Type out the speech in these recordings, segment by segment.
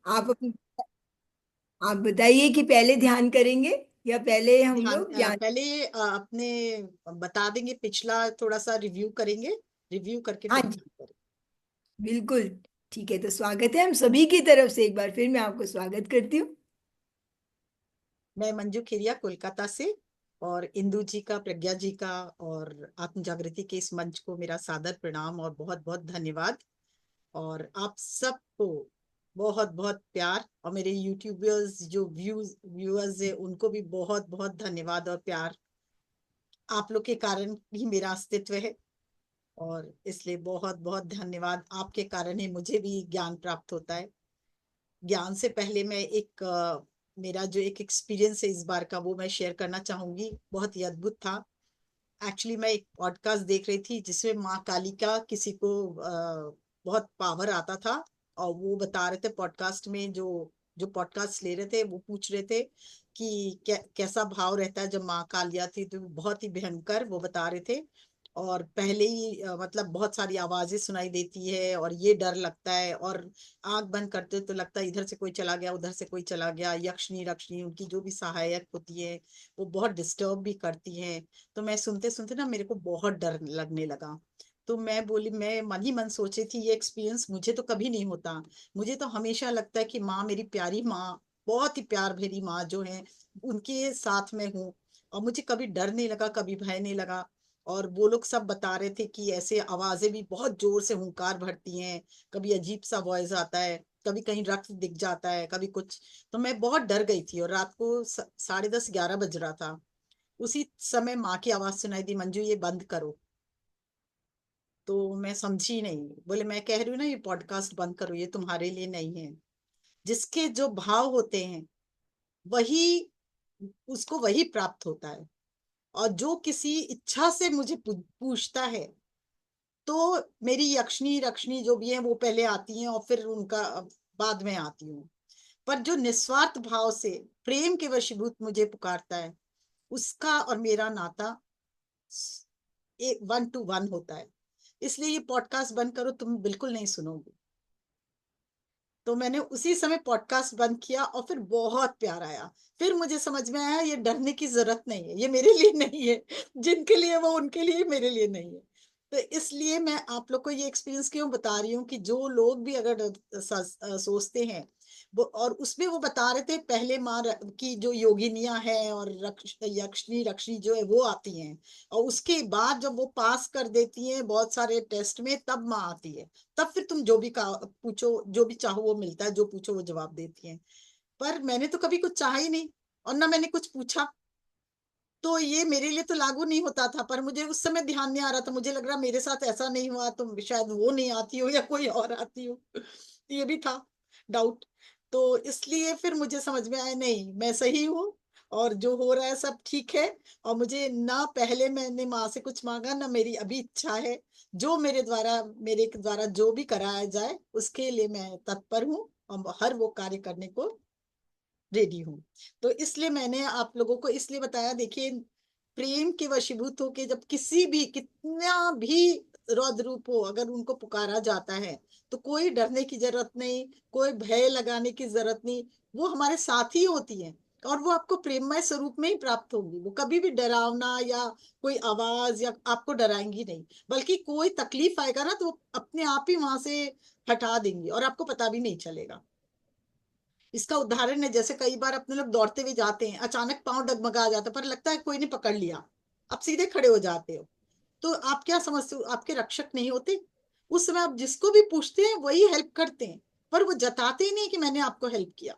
आप अपनी आप बताइए कि पहले ध्यान करेंगे या पहले हम ध्यान लोग ज्ञान। पहले अपने बता देंगे, पिछला थोड़ा सा रिव्यू करेंगे, रिव्यू करके हाँ फिर जी, ध्यान करेंगे। बिल्कुल। ठीक है, तो स्वागत है हम सभी की तरफ से, एक बार फिर मैं आपको स्वागत करती हूँ। मैं मंजू खिरिया कोलकाता से, और इंदु जी का, प्रज्ञा जी का और आत्म जागृति के इस मंच को मेरा सादर प्रणाम और बहुत बहुत धन्यवाद। और आप सबको बहुत बहुत प्यार, और मेरे यूट्यूबर्स जो व्यूअर्स है उनको भी बहुत बहुत धन्यवाद और प्यार। आप लोग के कारण ही मेरा अस्तित्व है, और इसलिए बहुत बहुत धन्यवाद। आपके कारण ही मुझे भी ज्ञान प्राप्त होता है। ज्ञान से पहले मैं एक मेरा जो एक एक्सपीरियंस है इस बार का, वो मैं शेयर करना चाहूंगी। बहुत ही अद्भुत था। एक्चुअली मैं एक पॉडकास्ट देख रही थी जिसमें माँ काली का किसी को बहुत पावर आता था, और वो बता रहे थे पॉडकास्ट में, जो जो पॉडकास्ट ले रहे थे वो पूछ रहे थे कि कैसा भाव रहता है जब माँ कालिया थी, तो बहुत ही भयंकर वो बता रहे थे। और पहले ही मतलब बहुत सारी आवाजें सुनाई देती है और ये डर लगता है, और आंख बंद करते हो तो लगता है इधर से कोई चला गया, उधर से कोई चला गया। यक्षनी रक्षनी उनकी जो भी सहायक होती है वो बहुत डिस्टर्ब भी करती हैं। तो मैं सुनते सुनते ना मेरे को बहुत डर लगने लगा। तो मैं बोली, मैं मन ही मन सोची थी ये एक्सपीरियंस मुझे तो कभी नहीं होता। मुझे तो हमेशा लगता है कि माँ, मेरी प्यारी माँ, बहुत ही प्यार भरी माँ जो है, उनके साथ में हूँ। और मुझे कभी डर नहीं लगा, कभी भय नहीं लगा। और वो लोग सब बता रहे थे कि ऐसे आवाजें भी बहुत जोर से हुंकार भरती हैं, कभी अजीब सा वॉइस आता है, कभी कहीं रक्त दिख जाता है, कभी कुछ। तो मैं बहुत डर गई थी, और रात को 10:30 11 बज रहा था। उसी समय माँ की आवाज सुनाई दी, मंजू ये बंद करो। तो मैं समझी नहीं, बोले मैं कह रही हूँ ना ये पॉडकास्ट बंद करो, ये तुम्हारे लिए नहीं है। जिसके जो भाव होते हैं वही, उसको वही प्राप्त होता है। और जो किसी इच्छा से मुझे पूछता है, तो मेरी यक्षनी रक्षनी जो भी है वो पहले आती हैं, और फिर उनका बाद में आती हूँ। पर जो निस्वार्थ भाव से प्रेम के वशीभूत मुझे पुकारता है, उसका और मेरा नाता एक 1 to 1 होता है। इसलिए ये पॉडकास्ट बंद करो, तुम बिल्कुल नहीं सुनोगे। तो मैंने उसी समय पॉडकास्ट बंद किया, और फिर बहुत प्यार आया। फिर मुझे समझ में आया ये डरने की जरूरत नहीं है, ये मेरे लिए नहीं है। जिनके लिए वो उनके लिए, मेरे लिए नहीं है। तो इसलिए मैं आप लोग को ये एक्सपीरियंस क्यों बता रही हूँ कि जो लोग भी अगर सोचते हैं वो, और उसमें वो बता रहे थे पहले माँ की जो योगिनियां हैं और यक्षनी रक्षनी जो है वो आती हैं, और उसके बाद जब वो पास कर देती हैं बहुत सारे टेस्ट में, तब माँ आती है। तब फिर तुम जो भी पूछो, जो भी चाहो वो मिलता है, जो पूछो वो जवाब देती हैं। पर मैंने तो कभी कुछ चाहा ही नहीं, और ना मैंने कुछ पूछा। तो ये मेरे लिए तो लागू नहीं होता था, पर मुझे उस समय ध्यान नहीं आ रहा था। मुझे लग रहा मेरे साथ ऐसा नहीं हुआ तो शायद वो नहीं आती हो या कोई और आती हो। ये भी था डाउट। तो इसलिए फिर मुझे समझ में आया, नहीं मैं सही हूँ, और जो हो रहा है सब ठीक है। और मुझे ना पहले मैंने माँ से कुछ मांगा, ना मेरी अभी इच्छा है। जो मेरे द्वारा जो भी कराया जाए उसके लिए मैं तत्पर हूँ, और हर वो कार्य करने को रेडी हूँ। तो इसलिए मैंने आप लोगों को इसलिए बताया। देखिए, प्रेम के वशीभूत होके जब किसी भी, कितना भी रौद्र रूप हो, अगर उनको पुकारा जाता है, तो कोई डरने की जरूरत नहीं, कोई भय लगाने की जरूरत नहीं। वो हमारे साथ ही होती है, और वो आपको प्रेममय स्वरूप में ही प्राप्त होगी। वो कभी भी डरावना या कोई आवाज या आपको डराएंगी नहीं, बल्कि कोई तकलीफ आएगा ना तो वो अपने आप ही वहां से हटा देंगी, और आपको पता भी नहीं चलेगा। इसका उदाहरण है, जैसे कई बार अपने लोग दौड़ते हुए जाते हैं, अचानक पांव डगमगा जाता है, पर लगता है कोई ने पकड़ लिया, आप सीधे खड़े हो जाते हो। तो आप क्या समझते हो, आपके रक्षक नहीं होते? उस समय आप जिसको भी पूछते हैं वही हेल्प करते हैं, पर वो जताते ही नहीं कि मैंने आपको हेल्प किया।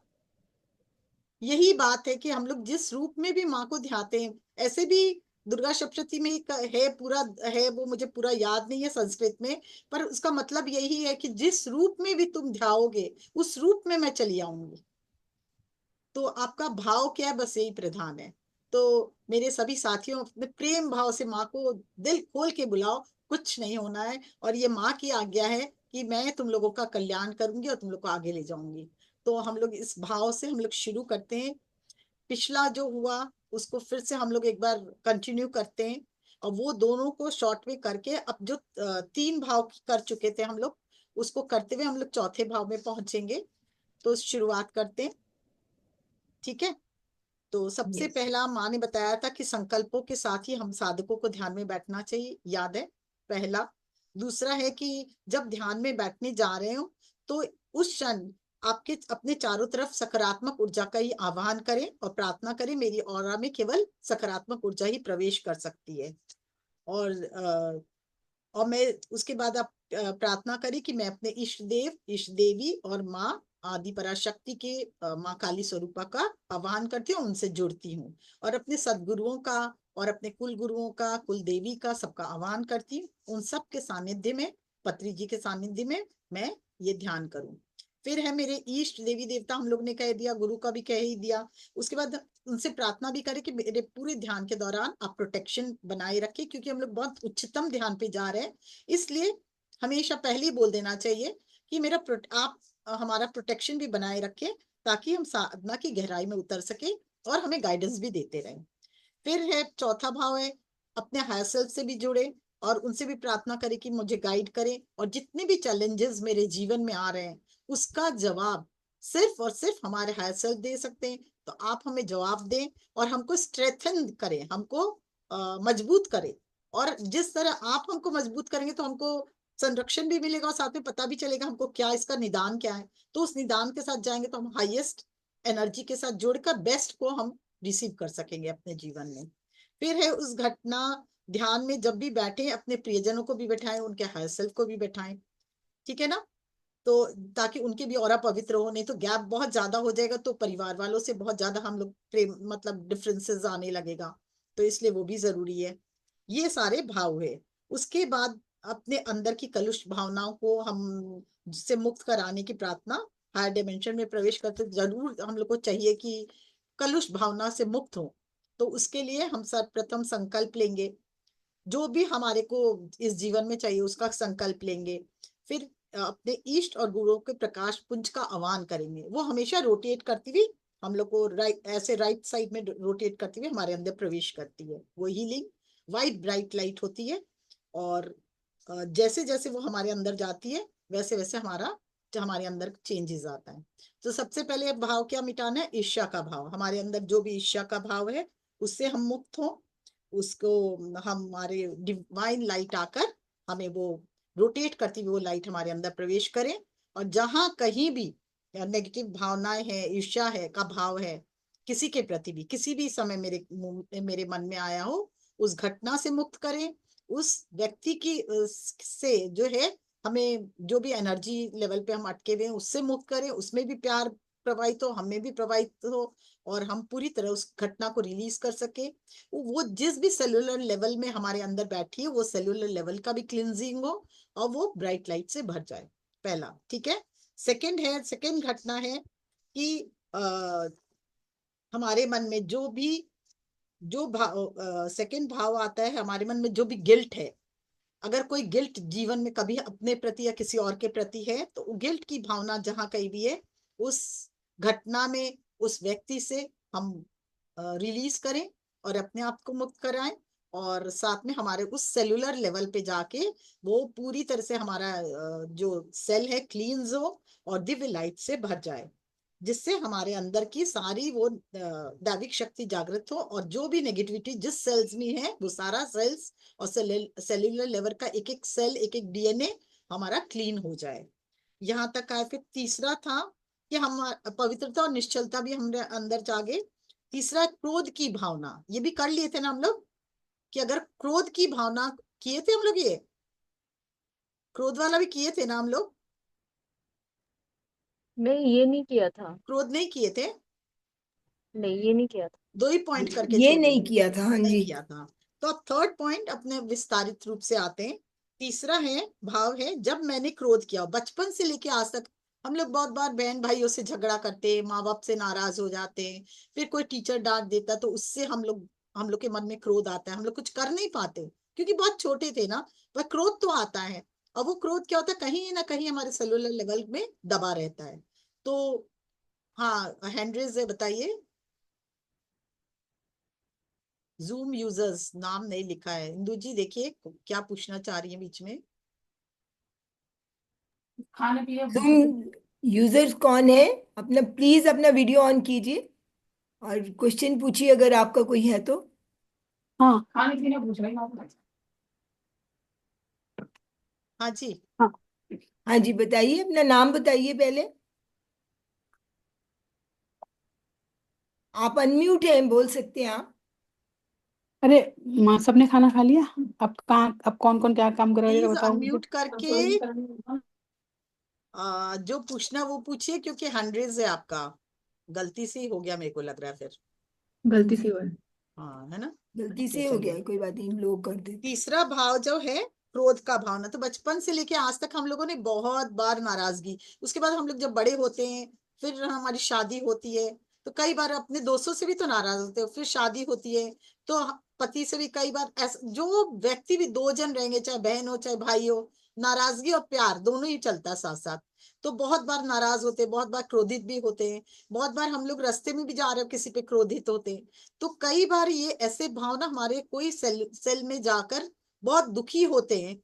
यही बात है कि हम लोग जिस रूप में भी माँ को ध्याते हैं, ऐसे भी दुर्गा सप्तशती में एक है पूरा, है वो मुझे पूरा याद नहीं है संस्कृत में, पर उसका मतलब यही है कि जिस रूप में भी तुम ध्याओगे उस रूप में मैं चली आऊंगी। तो आपका भाव क्या है, बस यही प्रधान है। तो मेरे सभी साथियों, अपने प्रेम भाव से माँ को दिल खोल के बुलाओ, कुछ नहीं होना है। और ये माँ की आज्ञा है कि मैं तुम लोगों का कल्याण करूंगी और तुम लोग को आगे ले जाऊंगी। तो हम लोग इस भाव से हम लोग शुरू करते हैं। पिछला जो हुआ उसको फिर से हम लोग एक बार कंटिन्यू करते हैं, और वो दोनों को शॉर्ट में करके, अब जो 3 भाव कर चुके थे हम लोग, उसको करते हुए हम लोग चौथे भाव में पहुंचेंगे। तो शुरुआत करते हैं। ठीक है, तो सबसे यस। पहला माँ ने बताया था कि संकल्पों के साथ ही हम साधकों को ध्यान में बैठना चाहिए, याद है पहला। दूसरा है कि जब ध्यान में बैठने जा रहे हो तो उस क्षण आपके अपने चारों तरफ सकारात्मक ऊर्जा का ही आह्वान करें और प्रार्थना करें, मेरी ऑरा में केवल सकारात्मक ऊर्जा ही प्रवेश कर सकती है। और मैं उसके बाद आप प्रार्थना करें कि मैं अपने इष्ट देव, इष्ट देवी और माँ आदि पराशक्ति के माँ काली स्वरूपा का आह्वान करती हूँ, उनसे जुड़ती हूँ। और अपने सदगुरुओं का और अपने कुल गुरुओं का, कुल देवी का, सबका आह्वान करती हूँ। उन सब के सानिध्य में, पत्री जी के सानिध्य में मैं ये ध्यान करूं। फिर है मेरे इष्ट देवी देवता, हम लोग ने कह दिया, गुरु का भी कह ही दिया। उसके बाद उनसे प्रार्थना भी करें कि मेरे पूरे ध्यान के दौरान आप प्रोटेक्शन बनाए रखें, क्योंकि हम लोग बहुत उच्चतम ध्यान पे जा रहे हैं। इसलिए हमेशा पहले ही बोल देना चाहिए कि आप हमारा प्रोटेक्शन भी बनाए रखें, ताकि हम साधना की गहराई में उतर सके और हमें गाइडेंस भी देते रहें। फिर है चौथा भाव है अपने हायर सेल्फ से भी जुड़े और उनसे भी प्रार्थना करें कि मुझे गाइड करें, और जितने भी चैलेंजेस मेरे जीवन में आ रहे हैं उसका जवाब सिर्फ और सिर्फ हमारे हायर सेल्फ दे सकते हैं। तो आप हमें जवाब दें और हमको स्ट्रेथन करें, हमको मजबूत करें। और जिस तरह आप हमको मजबूत करेंगे तो हमको संरक्षण भी मिलेगा और साथ में पता भी चलेगा हमको क्या इसका निदान क्या है। तो उस निदान के साथ जाएंगे तो हम हाईएस्ट एनर्जी के साथ जुड़कर बेस्ट को हम रिसीव कर सकेंगे अपने जीवन में। फिर है उस घटना ध्यान में जब भी बैठे अपने प्रियजनों को भी बैठाएं, उनके हायर सेल्फ को भी बैठाएं। ठीक है ना, तो ताकि उनके भी ऑरा पवित्र हो। नहीं तो गैप बहुत ज्यादा हो जाएगा तो परिवार वालों से बहुत ज्यादा हम लोग प्रेम मतलब डिफरेंसेस आने लगेगा, तो इसलिए वो भी जरूरी है। ये सारे भाव है। उसके बाद अपने अंदर की कलुष भावनाओं को हम से मुक्त कराने की प्रार्थना, हायर डिमेंशन में प्रवेश करते जरूर हम लोग को चाहिए कि कलुष भावना से मुक्त हो। तो उसके लिए हम सर्वप्रथम संकल्प लेंगे, जो भी हमारे को इस जीवन में चाहिए उसका संकल्प लेंगे। फिर अपने इष्ट और गुरुओं के प्रकाश पुंज का आह्वान करेंगे। वो हमेशा रोटेट करती हुई हम लोग को राइट साइड में रोटेट करती हुई हमारे अंदर प्रवेश करती है। वो हीलिंग वाइट ब्राइट लाइट होती है। और जैसे जैसे वो हमारे अंदर जाती है वैसे वैसे हमारे अंदर चेंजेस आता है। तो सबसे पहले भाव क्या मिटाना है? ईर्ष्या का भाव। हमारे अंदर जो भी ईर्ष्या का भाव है उससे हम मुक्त हो, उसको हमारे डिवाइन लाइट आकर हमें वो रोटेट करती हुई वो लाइट हमारे अंदर प्रवेश करे। और जहां कहीं भी नेगेटिव भावनाएं है, ईर्ष्या है का भाव है किसी के प्रति भी, किसी भी समय मेरे मन में आया हो, उस घटना से मुक्त करें। उस व्यक्ति की से जो है हमें जो भी एनर्जी लेवल पे हम अटके हुए हैं उससे मुक्त करें, उसमें भी प्यार प्रवाहित हो, हमें भी प्रवाहित हो, और हम पूरी तरह उस घटना को रिलीज कर सके। वो जिस भी सेलुलर लेवल में हमारे अंदर बैठी है वो सेलुलर लेवल का भी क्लिनजिंग हो और वो ब्राइट लाइट से भर जाए। पहला, ठीक है। सेकंड घटना है कि हमारे मन में जो भी जो भाव सेकंड भाव आता है, हमारे मन में जो भी गिल्ट है, अगर कोई गिल्ट जीवन में कभी अपने प्रति या किसी और के प्रति है तो गिल्ट की भावना जहां कहीं भी है उस घटना में उस व्यक्ति से हम रिलीज करें और अपने आप को मुक्त कराएं। और साथ में हमारे उस सेलुलर लेवल पे जाके वो पूरी तरह से हमारा जो सेल है क्लींस हो और दिव्य लाइट से भर जाए, जिससे हमारे अंदर की सारी वो दैविक शक्ति जागृत हो और जो भी नेगेटिविटी जिस सेल्स में है वो सारा सेल्स और सेल्यूलर लेवल का एक एक सेल, एक एक डीएनए हमारा क्लीन हो जाए। यहाँ तक आए। फिर तीसरा था कि हम पवित्रता और निश्चलता भी हमारे अंदर जागे। तीसरा क्रोध की भावना, ये भी कर लिए थे ना हम लोग, कि अगर क्रोध की भावना किए थे हम लोग, ये क्रोध वाला भी किए थे ना हम लोग? नहीं, ये नहीं किया था। क्रोध नहीं किए थे, नहीं, ये नहीं किया था। दो ही पॉइंट करके ये छोड़े नहीं थे। किया था, हाँ नहीं जी। किया था। तो अब थर्ड पॉइंट अपने विस्तारित रूप से आते हैं। तीसरा है भाव है जब मैंने क्रोध किया। बचपन से लेके आज तक हम लोग बहुत बार बहन भाइयों से झगड़ा करते, माँ बाप से नाराज हो जाते हैं, फिर कोई टीचर डांट देता तो उससे हम लोग के मन में क्रोध आता है, हम लोग कुछ कर नहीं पाते क्योंकि बहुत छोटे थे ना। पर क्रोध तो आता है, और वो क्रोध क्या होता है, कहीं ना कहीं हमारे सेलुलर लेवल में दबा रहता है। तो हाँ, हैंड रेज है, बताइए। जूम यूजर्स नाम नहीं लिखा है। इंदु जी देखिए क्या पूछना चाह रही है बीच में। जूम यूजर्स कौन है? अपना प्लीज अपना वीडियो ऑन कीजिए और क्वेश्चन पूछिए अगर आपका कोई है तो। हाँ खाने पीने पूछ रही हूँ आप। हाँ जी। हाँ। हाँ जी, बताइए, अपना नाम बताइए पहले। आप अनम्यूट हैं, बोल सकते हैं आप। अरे माँ सबने खाना खा लिया। अब कहाँ, अब कौन कौन क्या काम कर रहा है जरा प्लीज बताओ मुझे। अनम्यूट करके जो पूछना वो पूछिए, क्योंकि 100 है आपका। गलती से ही हो गया, मेरे को लग रहा है फिर। गलती से हुआ है। हाँ, है ना। गलती तो से हो गया चलिए, है, कोई बात नहीं, लोग कर देते। तीसरा भाव जो है क्रोध का भावना, तो बचपन से लेके आज तक हम लोगों ने बहुत बार नाराजगी, उसके बाद हम लोग जब बड़े होते हैं, फिर हमारी शादी होती है, तो कई बार अपने दोस्तों से भी तो नाराज होते हो, फिर शादी होती है तो पति से भी कई बार ऐसा, जो व्यक्ति भी, दो जन रहेंगे, चाहे बहन हो चाहे भाई हो, नाराजगी और प्यार दोनों ही चलता है साथ साथ। तो बहुत बार नाराज होते हैं, बहुत बार क्रोधित भी होते हैं, बहुत बार हम लोग रास्ते में भी जा रहे हो किसी पे क्रोधित होते हैं। तो कई बार ये ऐसे भावना हमारे कोई सेल में जाकर बहुत दुखी होते हैं,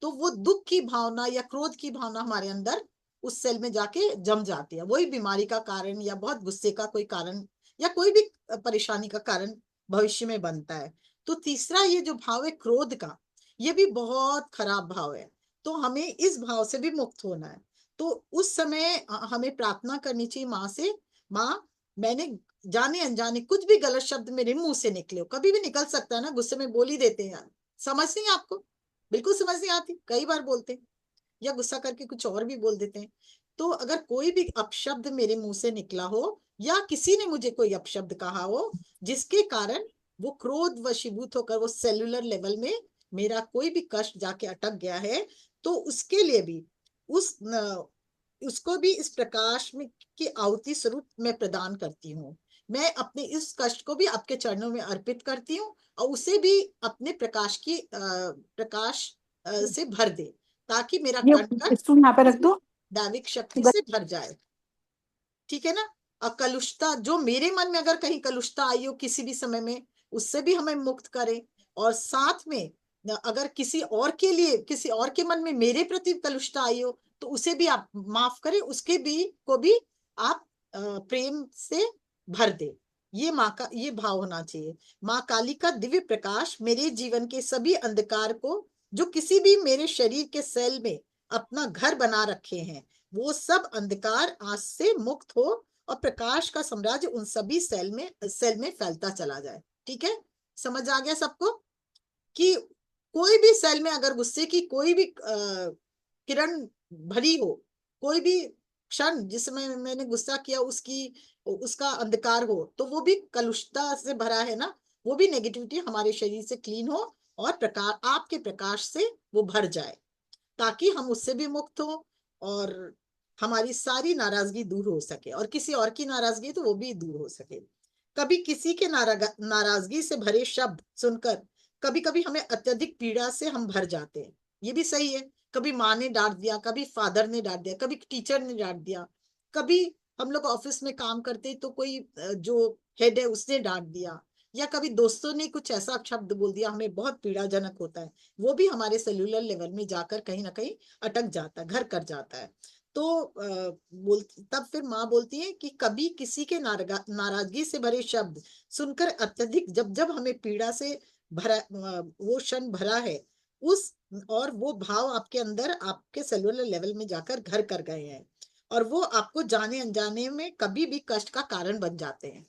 तो वो दुख की भावना या क्रोध की भावना हमारे अंदर उस सेल में जाके जम जाती है, वही बीमारी का कारण या बहुत गुस्से का कोई कारण या कोई भी परेशानी का कारण भविष्य में बनता है। तो तीसरा ये जो भाव है क्रोध का, ये भी बहुत खराब भाव है। तो हमें इस भाव से भी मुक्त होना है। तो उस समय हमें प्रार्थना करनी चाहिए माँ से, माँ मैंने जाने अनजाने कुछ भी गलत शब्द मेरे मुंह से निकले हो, कभी भी निकल सकता है ना, गुस्से में बोल ही देते हैं यार, समझ नहीं आपको, बिल्कुल समझ नहीं आती, कई बार बोलते हैं या गुस्सा करके कुछ और भी बोल देते हैं। तो अगर कोई भी अपशब्द मेरे मुंह से निकला हो या किसी ने मुझे कोई अपशब्द कहा हो जिसके कारण वो क्रोध वशीभूत होकर वो सेलुलर लेवल में मेरा कोई भी कष्ट जाके अटक गया है, तो उसके लिए भी उस उसको भी इस प्रकाश में की आहुति स्वरूप मैं प्रदान करती हूँ। मैं अपने इस कष्ट को भी आपके चरणों में अर्पित करती हूँ और उसे भी अपने प्रकाश की प्रकाश से भर दे, ताकि मेरा कण कण ये स्टूल यहाँ पे रख दो। दैविक शक्ति से भर जाए। ठीक है ना। और कलुषता जो मेरे मन में अगर कहीं कलुषता आई हो किसी भी समय में, उससे भी हमें मुक्त करें। और साथ में अगर किसी और के लिए, किसी और के मन में मेरे प्रति कलुषता आई हो, तो उसे भी आप माफ करें, उसके भी को भी आप प्रेम से भर दे। ये माँ का ये भाव होना चाहिए। माँ काली का दिव्य प्रकाश मेरे जीवन के सभी अंधकार को, जो किसी भी मेरे शरीर के सेल में अपना घर बना रखे हैं, वो सब अंधकार आज से मुक्त हो और प्रकाश का साम्राज्य उन सभी सेल में फैलता चला जाए। ठीक है, समझ आ गया सबको कि कोई भी सेल में अगर गुस्से की कोई भी किरण भरी हो, कोई भी क्षण जिसमें मैंने गुस्सा किया उसकी उसका अंधकार हो, तो वो भी कलुषता से भरा है ना, वो भी नेगेटिविटी हमारे शरीर से क्लीन हो और प्रकाश, आपके प्रकाश से वो भर जाए, ताकि हम उससे भी मुक्त हो और हमारी सारी नाराजगी दूर हो सके, और किसी और की नाराजगी तो वो भी दूर हो सके। कभी किसी के नाराजगी से भरे शब्द सुनकर कभी कभी हमें अत्यधिक पीड़ा से हम भर जाते हैं, ये भी सही है। कभी माँ ने डांट दिया, कभी फादर ने डांट दिया, कभी टीचर ने डांट दिया, कभी हम लोग ऑफिस में काम करते तो कोई जो हेड है उसने डांट दिया, या कभी दोस्तों ने कुछ ऐसा शब्द बोल दिया, हमें बहुत पीड़ाजनक होता है, वो भी हमारे सेल्यूलर लेवल में जाकर कहीं ना कहीं अटक जाता है, घर कर जाता है। तो तब फिर माँ बोलती है कि कभी किसी के नाराजगी से भरे शब्द सुनकर अत्यधिक, जब जब हमें पीड़ा से भरा वो क्षण भरा है, उस और वो भाव आपके अंदर आपके सेलुलर लेवल में जाकर घर कर गए हैं, और वो आपको जाने अनजाने में कभी भी कष्ट का कारण बन जाते हैं,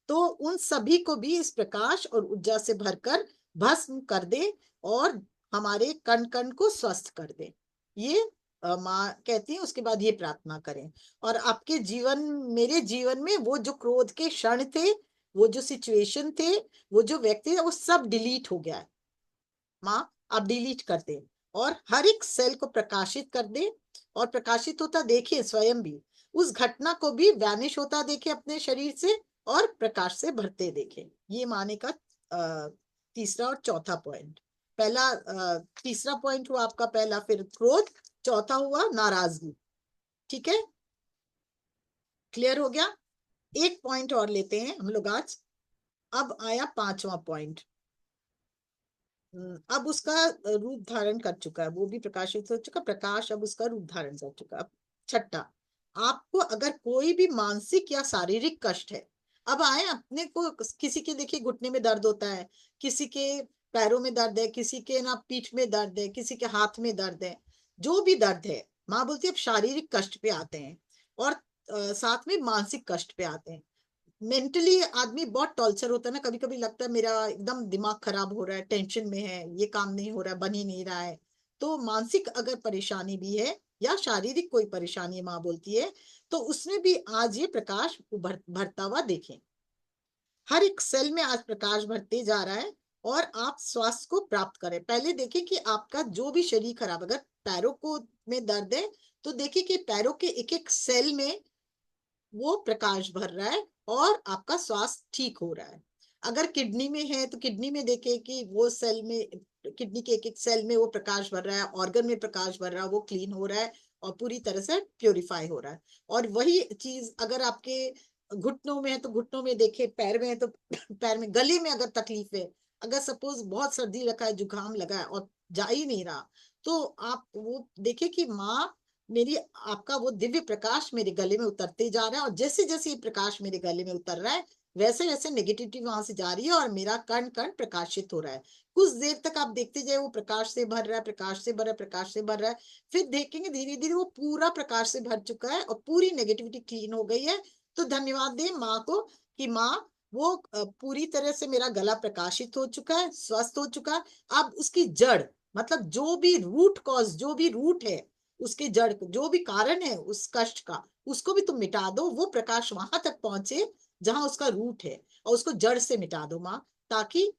तो उन सभी को भी इस प्रकाश और ऊर्जा से भरकर भस्म कर दे और हमारे कण कण को स्वस्थ कर दे। ये माँ कहती है। उसके बाद ये प्रार्थना करें, और आपके जीवन, मेरे जीवन में वो जो क्रोध के क्षण थे, वो जो सिचुएशन थे, वो जो व्यक्ति थे, वो सब डिलीट हो गया है। माँ आप डिलीट कर दे और हर एक सेल को प्रकाशित कर दे, और प्रकाशित होता देखे स्वयं भी, उस घटना को भी वैनिश होता देखे अपने शरीर से और प्रकाश से भरते देखे। ये माने का तीसरा और चौथा पॉइंट। पहला तीसरा पॉइंट हुआ आपका पहला, फिर क्रोध, चौथा हुआ नाराजगी। ठीक है, क्लियर हो गया। एक पॉइंट और लेते हैं हम लोग आज। अब आया पांचवा पॉइंट। अब उसका रूप धारण कर चुका है, वो भी प्रकाशित हो चुका, प्रकाश अब उसका रूप धारण कर चुका। अब छठा, आपको अगर कोई भी मानसिक या शारीरिक कष्ट है, अब आए अपने को, किसी के देखिए घुटने में दर्द होता है, किसी के पैरों में दर्द है, किसी के ना पीठ में दर्द है, किसी के हाथ में दर्द है, जो भी दर्द है माँ बोलती है अब शारीरिक कष्ट पे आते हैं और साथ में मानसिक कष्ट पे आते हैं। मेंटली आदमी बहुत टॉर्चर होता है ना, कभी कभी लगता है मेरा एकदम दिमाग खराब हो रहा है, टेंशन में है, ये काम नहीं हो रहा है, बन ही नहीं रहा है। तो मानसिक अगर परेशानी भी है या शारीरिक कोई परेशानी माँ बोलती है, तो उसमें भी आज ये प्रकाश भरता हुआ देखें। हर एक सेल में आज प्रकाश भरते जा रहा है और आप स्वास्थ्य को प्राप्त करें। पहले देखिए कि आपका जो भी शरीर खराब, अगर पैरों को में दर्द है तो देखिए कि पैरों के एक एक सेल में वो प्रकाश भर रहा है और आपका स्वास्थ्य ठीक हो रहा है। अगर किडनी में है तो किडनी में देखे कि वो सेल में, किडनी के एक एक सेल में वो प्रकाश भर रहा है, ऑर्गन में प्रकाश भर रहा है, वो क्लीन हो रहा है और पूरी तरह से प्योरीफाई हो रहा है। और वही चीज अगर आपके घुटनों में है तो घुटनों में देखे, पैर में है तो पैर में, गले में अगर तकलीफ है, अगर सपोज बहुत सर्दी लगा है, जुकाम लगा है और जा ही नहीं रहा, तो आप वो देखे कि माँ मेरी, आपका वो दिव्य प्रकाश मेरे गले में उतरते जा रहा है और जैसे जैसे ये प्रकाश मेरे गले में उतर रहा है वैसे वैसे नेगेटिविटी वहां से जा रही है और मेरा कण कण प्रकाशित हो रहा है। कुछ देर तक आप देखते जाए वो प्रकाश से भर रहा है, प्रकाश से भर रहा है, प्रकाश से भर रहा है, फिर देखेंगे धीरे धीरे वो पूरा प्रकाश से भर चुका है और पूरी नेगेटिविटी क्लीन हो गई है। तो धन्यवाद दें माँ को कि माँ वो पूरी तरह से मेरा गला प्रकाशित हो चुका है, स्वस्थ हो चुका है। अब उसकी जड़, मतलब जो भी रूट कॉज, जो भी रूट है उसके जड़, जो भी कारण है उस कष्ट का, उसको भी तुम मिटा दो। वो प्रकाश वहां तक पहुंचे जहां उसका रूट है और उसको जड़ से मिटा दो माँ, ताकि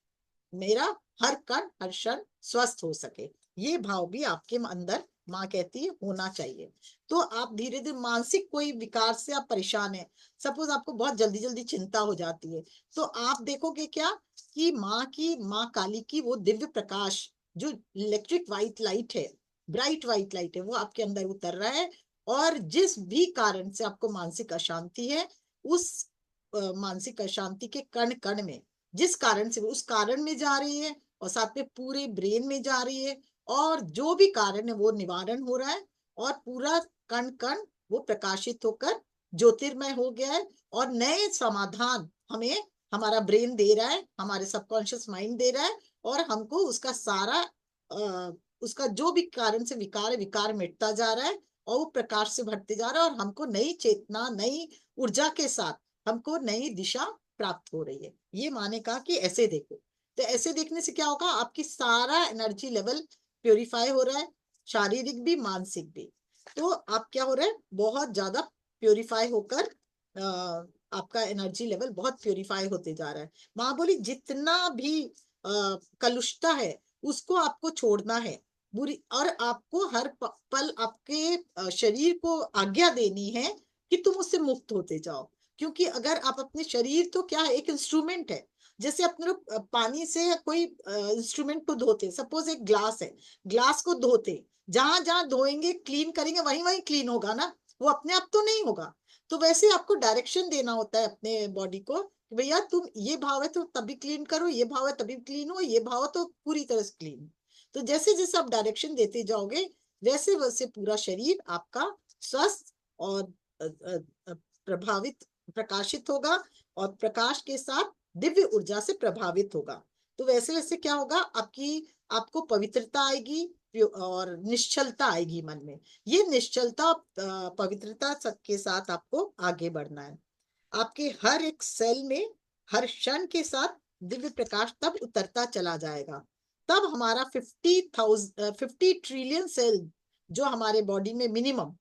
मेरा हर कण हर क्षण स्वस्थ हो सके। ये भाव भी आपके अंदर माँ कहती है होना चाहिए। तो आप धीरे धीरे, मानसिक कोई विकार से आप परेशान है, सपोज आपको बहुत जल्दी जल्दी चिंता हो जाती है, तो आप देखोगे क्या कि माँ काली की वो दिव्य प्रकाश, जो इलेक्ट्रिक व्हाइट लाइट है, ब्राइट व्हाइट लाइट है, वो आपके अंदर उतर रहा है। और जिस भी कारण से आपको मानसिक अशांति है, उस मानसिक अशांति के कण कण में, जिस कारण से, उस कारण में जा रही है और साथ में पूरे ब्रेन में जा रही है और जो भी कारण है वो निवारण हो रहा है और पूरा कण कण वो प्रकाशित होकर ज्योतिर्मय हो गया है और नए समाधान हमें हमारा ब्रेन दे रहा है, हमारे सबकॉन्शियस माइंड दे रहा है और हमको उसका सारा उसका जो भी कारण से विकार है, विकार मिटता जा रहा है और वो प्रकाश से भरते जा रहा है और हमको नई चेतना, नई ऊर्जा के साथ हमको नई दिशा प्राप्त हो रही है। ये माने कहा कि ऐसे देखो, तो ऐसे देखने से क्या होगा, आपकी सारा एनर्जी लेवल प्योरीफाई हो रहा है, शारीरिक भी मानसिक भी। तो आप क्या हो रहा है, बहुत ज्यादा प्योरीफाई होकर आपका एनर्जी लेवल बहुत प्योरीफाई होते जा रहा है। माँ बोली जितना भी कलुषता है उसको आपको छोड़ना है, बुरी, और आपको हर पल आपके शरीर को आज्ञा देनी है कि तुम उससे मुक्त होते जाओ। क्योंकि अगर आप अपने शरीर, तो क्या है, एक इंस्ट्रूमेंट है, जैसे अपने लोग पानी से कोई इंस्ट्रूमेंट को धोते, सपोज एक ग्लास है, ग्लास को धोते, जहां जहां धोएंगे क्लीन करेंगे वहीं वहीं क्लीन होगा ना, वो अपने आप तो नहीं होगा। तो वैसे आपको डायरेक्शन देना होता है अपने बॉडी को कि भैया तुम, ये भाव है तो तभी क्लीन करो, ये भाव है तभी क्लीन हो, ये भाव है तो पूरी तरह से क्लीन। तो जैसे जैसे आप डायरेक्शन देते जाओगे वैसे वैसे पूरा शरीर आपका स्वस्थ और प्रभावित, प्रकाशित होगा और प्रकाश के साथ दिव्य ऊर्जा से प्रभावित होगा। तो वैसे वैसे क्या होगा, आपको पवित्रता आएगी और निश्चलता आएगी मन में। ये निश्चलता पवित्रता के साथ आपको आगे बढ़ना है। आपके हर एक सेल में हर क्षण के साथ दिव्य प्रकाश तब उतरता चला जाएगा। तब हमारा 50 ट्रिलियन सेल जो हमारे बॉडी में मिनिमम,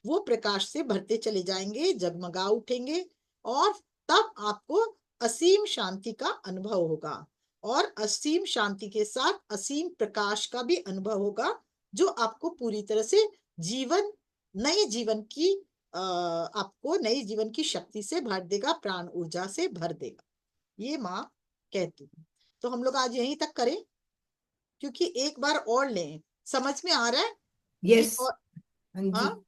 वो प्रकाश से भरते चले जाएंगे, जगमगा उठेंगे और तब आपको असीम शांति का अनुभव होगा और असीम शांति के साथ असीम प्रकाश का भी अनुभव होगा, जो आपको पूरी तरह से जीवन, नए जीवन की आपको नई जीवन की शक्ति से भर देगा, प्राण ऊर्जा से भर देगा। ये माँ कहती है। तो हम लोग आज यहीं तक करें, क्योंकि एक बार और लें, समझ में आ रहा है कि यस। और, हाँ जी। हाँ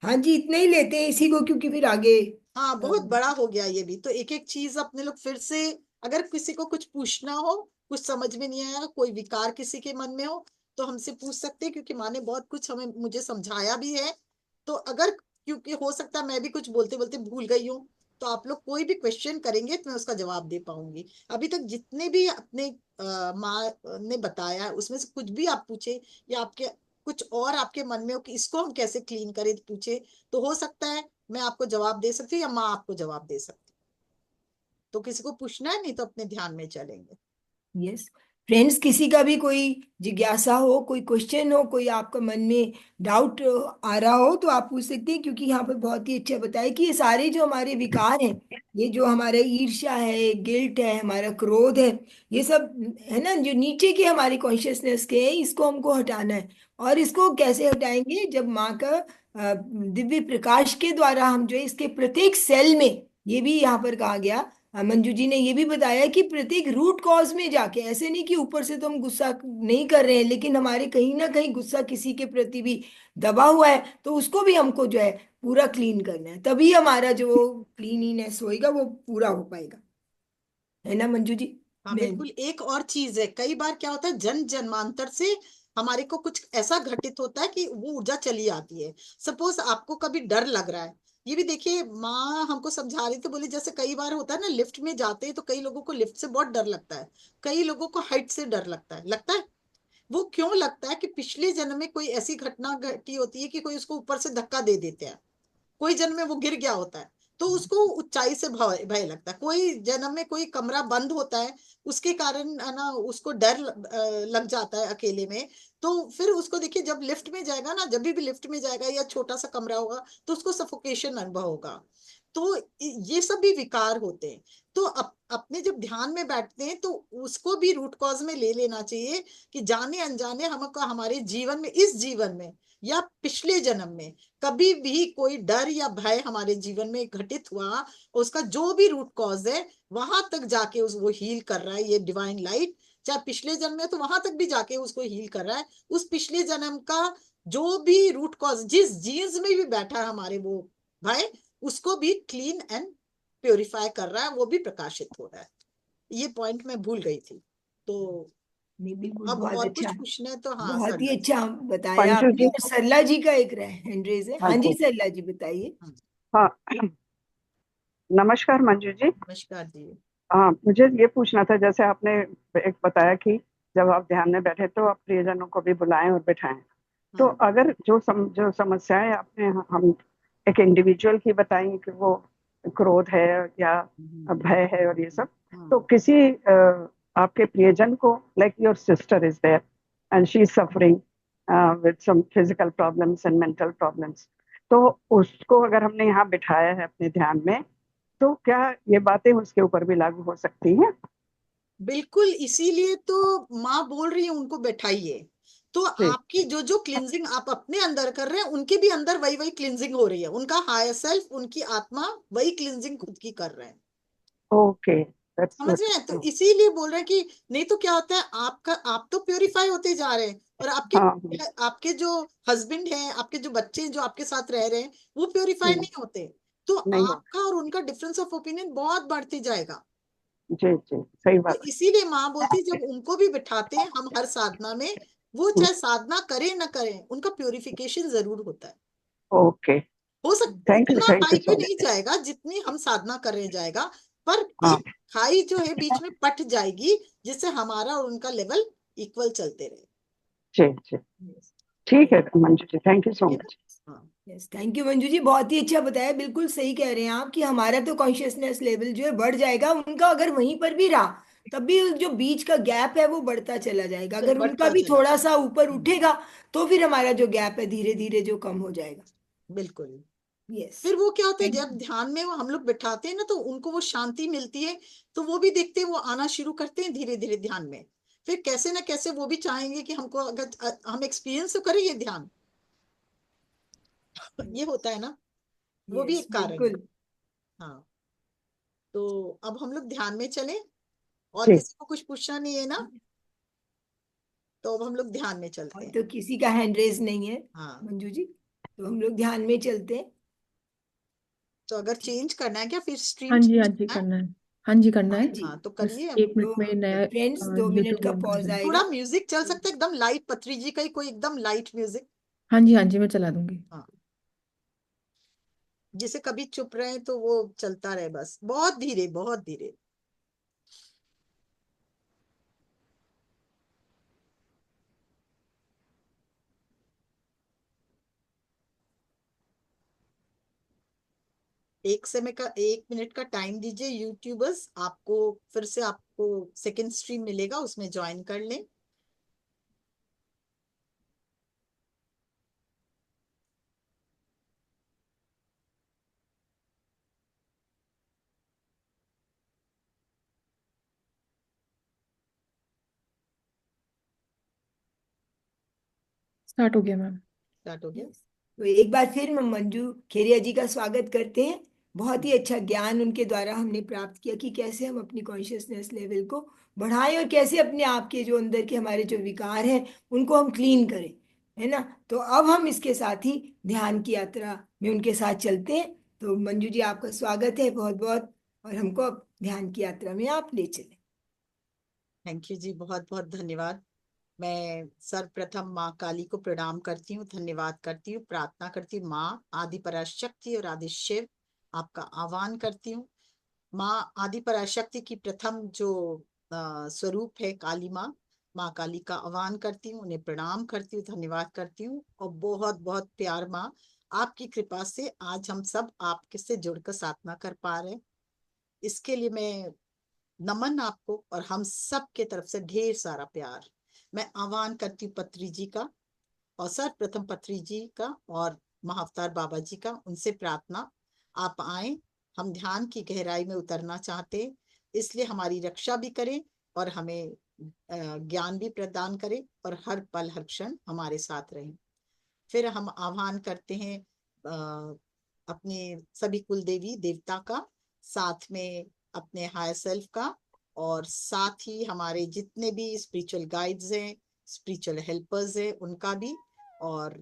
हाँ जी, इतना ही लेते हैं इसी को, क्योंकि फिर आगे हाँ, बहुत बड़ा हो गया ये भी। तो एक एक चीज अपने लोग फिर से, अगर किसी को कुछ पूछना हो, कुछ समझ में नहीं आया, कोई विकार किसी के मन में हो, तो हमसे पूछ सकते हैं, क्योंकि माँ ने बहुत कुछ हमें, मुझे समझाया भी है। तो अगर क्योंकि हो सकता है मैं भी कुछ बोलते बोलते भूल गई हूँ, तो आप लोग कोई भी क्वेश्चन करेंगे तो मैं उसका जवाब दे पाऊंगी। अभी तक जितने भी अपने माँ ने बताया है उसमें से कुछ भी आप पूछे, या आपके कुछ और आपके मन में हो कि इसको हम कैसे क्लीन करें, पूछे, तो हो सकता है मैं आपको जवाब दे सकती हूँ या माँ आपको जवाब दे सकती है। तो किसी को पूछना है, नहीं तो अपने ध्यान में चलेंगे। यस फ्रेंड्स, किसी का भी कोई जिज्ञासा हो, कोई क्वेश्चन हो, कोई आपका मन में डाउट आ रहा हो तो आप पूछ सकते हैं, क्योंकि यहाँ पर बहुत ही अच्छा बताया कि ये सारे जो हमारे विकार हैं, ये जो हमारे ईर्ष्या है, गिल्ट है, हमारा क्रोध है, ये सब है ना, जो नीचे के हमारी कॉन्शियसनेस के हैं, इसको हमको हटाना है। और इसको कैसे हटाएंगे? जब माँ का दिव्य प्रकाश के द्वारा हम जो है इसके प्रत्येक सेल में, ये भी यहाँ पर कहा गया, मंजू जी ने ये भी बताया कि प्रत्येक रूट कॉज में जाके, ऐसे नहीं कि ऊपर से तो हम गुस्सा नहीं कर रहे हैं, लेकिन हमारे कहीं ना कहीं गुस्सा किसी के प्रति भी दबा हुआ है, तो उसको भी हमको जो है पूरा क्लीन करना है, तभी हमारा जो क्लीनिनेस होएगा वो पूरा हो पाएगा। है ना मंजू जी? हाँ मैं बिल्कुल। एक और चीज है, कई बार क्या होता है जन्म जन्मांतर से हमारे को कुछ ऐसा घटित होता है कि वो ऊर्जा चली आती है। सपोज आपको कभी डर लग रहा है, ये भी देखिए माँ हमको समझा रही थी, बोली जैसे कई बार होता है ना लिफ्ट में जाते हैं तो कई लोगों को लिफ्ट से बहुत डर लगता है, कई लोगों को हाइट से डर लगता है। वो क्यों लगता है कि पिछले जन्म में कोई ऐसी घटना घटी होती है कि कोई उसको ऊपर से धक्का दे देते हैं, कोई जन्म में वो गिर गया होता है तो उसको ऊंचाई से भय भय लगता है, कोई जन्म में कोई कमरा बंद होता है उसके कारण है ना उसको डर लग जाता है अकेले में। तो फिर उसको देखिए जब लिफ्ट में जाएगा ना, जब भी लिफ्ट में जाएगा या छोटा सा कमरा होगा तो उसको सफोकेशन अनुभव होगा। तो ये सब भी विकार होते हैं। तो अपने जब ध्यान में बैठते हैं तो उसको भी रूट कॉज में ले लेना चाहिए कि जाने अनजाने हमको हमारे जीवन में, इस जीवन में या पिछले जन्म में कभी भी कोई डर या भय हमारे जीवन में घटित हुआ, उसका जो भी रूट कॉज है वहां तक जाके उस वो हील कर रहा है ये डिवाइन लाइट। चाहे पिछले जन्म में तो वहां तक भी जाके उसको हील कर रहा है। उस पिछले जन्म का जो भी रूट कॉज जिस जीन्स में भी बैठा है हमारे वो भय, उसको भी क्लीन एंड प्योरीफाई कर रहा है, वो भी प्रकाशित हो रहा है। ये पॉइंट मैं भूल गई थी। तो नहीं, बिल्कुल अब बहुत और अच्छा, कुछ पूछना है तो हाँ बहुत ही सरला जी। अच्छा बताया मंजू आपने। जी। और सरला जी का एक हैंड रेज है। हाँ हाँ जी जी। सरला जी बताइए। हाँ, हाँ। नमस्कार मंजू जी। नमस्कार जी। हाँ, मुझे ये पूछना था, जैसे आपने एक बताया कि जब आप ध्यान में बैठे तो आप प्रियजनों को भी बुलाएं और बिठाएं। तो हाँ अगर जो समस्याएं आपने हम एक इंडिविजुअल की बताई कि वो क्रोध है या भय है और ये सब, तो हाँ किसी आपके प्रियजन को, like your sister is there and she is suffering with some physical problems and mental problems, तो उसको अगर हमने यहाँ बिठाया है अपने ध्यान में, तो क्या ये बातें उसके ऊपर भी लागू हो सकती हैं? बिल्कुल, इसीलिए तो माँ बोल रही है उनको बैठाइए। तो जी। आपकी जो जो क्लिनजिंग आप अपने अंदर कर रहे हैं उनके भी अंदर वही वही क्लिनजिंग हो रही है, उनका हायर सेल्फ, उनकी आत्मा वही क्लिनजिंग खुद की कर रहे हैं। ओके, दैट्स समझ गुड। रहे हैं? तो इसीलिए बोल रहे हैं कि नहीं तो क्या होता है आपका, आप तो प्योरीफाई होते जा रहे हैं और आपके हाँ हाँ, आपके जो हस्बैंड हैं, आपके जो बच्चे हैं जो आपके साथ रह रहे हैं वो प्योरीफाई हम्म, नहीं होते। तो नहीं हो। आपका और उनका डिफरेंस ऑफ ओपिनियन बहुत बढ़ते जाएगा। जी जी, सही तो बात इसीलिए माँ बोलती है जब उनको भी बिठाते हैं हम हर साधना में, वो है। चाहे साधना करें ना करें उनका प्योरिफिकेशन जरूर होता है। ओके, हो सकता उतना थैंक यू हाई पे सो नहीं मच। जाएगा जितनी हम साधना कर रहे जाएगा, पर हाँ एक खाई जो है बीच में पट जाएगी जिससे हमारा और उनका लेवल इक्वल चलते रहे। जी जी, Yes. ठीक है मंजू जी, थैंक यू सो ठीक है ना? मच। हाँ यस थैंक यू मंजू जी, बहुत ही अच्छा बताया। बिल्कुल सही कह रहे हैं आप कि हमारा तो कॉन्शियसनेस लेवल जो है बढ़ जाएगा, उनका अगर वहीं पर भी रहा तब भी जो बीच का गैप है वो बढ़ता चला जाएगा। फिर अगर उनका बढ़ता भी चला थोड़ा जाए। सा ऊपर हम्म, उठेगा तो फिर हमारा जो गैप है धीरे धीरे जो कम हो जाएगा। बिल्कुल। यस फिर वो क्या होता है थैंक जब ध्यान में वो हम लोग बिठाते हैं ना तो उनको वो शांति मिलती है, तो वो भी देखते हैं, वो आना शुरू करते हैं धीरे धीरे ध्यान में। फिर कैसे ना कैसे वो भी चाहेंगे कि हमको अगर हम एक्सपीरियंस तो करें ये ध्यान। ये होता है ना, वो भी यस एक कारण है। बिल्कुल। हाँ, तो अब हम लोग ध्यान में चले, और जी। किसी को कुछ पूछना नहीं है ना, तो अब हम लोग ध्यान में चलते और हैं। तो किसी का हैंड रेज नहीं है हाँ, मंजू जी, तो हम लोग ध्यान में चलते हैं। तो अगर चेंज करना है क्या, फिर स्ट्रीम हाँ जी, हाँ चेंज जी करना है? करना है। हाँ जी करना हाँ है। जी, हाँ तो बस करिए। 1 मिनट तो में नया फ्रेंड्स 2 मिनट का यूट्यूब लॉन्च पॉज है। आएगा। थोड़ा म्यूजिक चल सकता है एकदम लाइट, पत्री जी का ही कोई एकदम लाइट म्यूजिक। हाँ जी मैं चला दूंगी। हाँ। जिसे कभी चुप रहे तो वो चलता रहे, बस बहुत धीरे बहुत धीरे। एक समय का 1 मिनट का टाइम दीजिए यूट्यूबर्स, आपको फिर से आपको सेकंड स्ट्रीम मिलेगा, उसमें ज्वाइन कर लें। स्टार्ट हो गया मैम। स्टार्ट हो गया। Yes. तो एक बार फिर हम मंजू खेरिया जी का स्वागत करते हैं। बहुत ही अच्छा ज्ञान उनके द्वारा हमने प्राप्त किया कि कैसे हम अपनी कॉन्शियसनेस लेवल को बढ़ाएं और कैसे अपने आप के जो अंदर के हमारे जो विकार हैं उनको हम क्लीन करें, है ना। तो अब हम इसके साथ ही ध्यान की यात्रा में उनके साथ चलते हैं। तो मंजू जी आपका स्वागत है बहुत बहुत, और हमको अब ध्यान की यात्रा में आप ले चलें। थैंक यू जी, बहुत बहुत धन्यवाद। मैं सर्वप्रथम माँ काली को प्रणाम करती हूँ, धन्यवाद करती हूँ, प्रार्थना करती हूँ। माँ आदि पराशक्ति और आदि शिव, आपका आह्वान करती हूँ। माँ आदि पराशक्ति की प्रथम जो स्वरूप है काली माँ, माँ काली का आह्वान करती हूँ, उन्हें प्रणाम करती हूँ, धन्यवाद करती हूँ। और बहुत बहुत प्यार माँ, आपकी कृपा से आज हम सब आपके से जुड़कर साधना कर पा रहे हैं। इसके लिए मैं नमन आपको और हम सब के तरफ से ढेर सारा प्यार। मैं आह्वान करती हूँ पत्री जी का, और सर्वप्रथम पत्री जी का और महाअवतार बाबा जी का, उनसे प्रार्थना आप आए। हम ध्यान की गहराई में उतरना चाहते हैं, इसलिए हमारी रक्षा भी करें और हमें ज्ञान भी प्रदान करें और हर पल हर क्षण हमारे साथ रहें। फिर हम आह्वान करते हैं अपने सभी कुल देवी देवता का, साथ में अपने हायर सेल्फ का, और साथ ही हमारे जितने भी स्पिरिचुअल गाइड्स हैं, स्पिरिचुअल हेल्पर्स हैं, उनका भी। और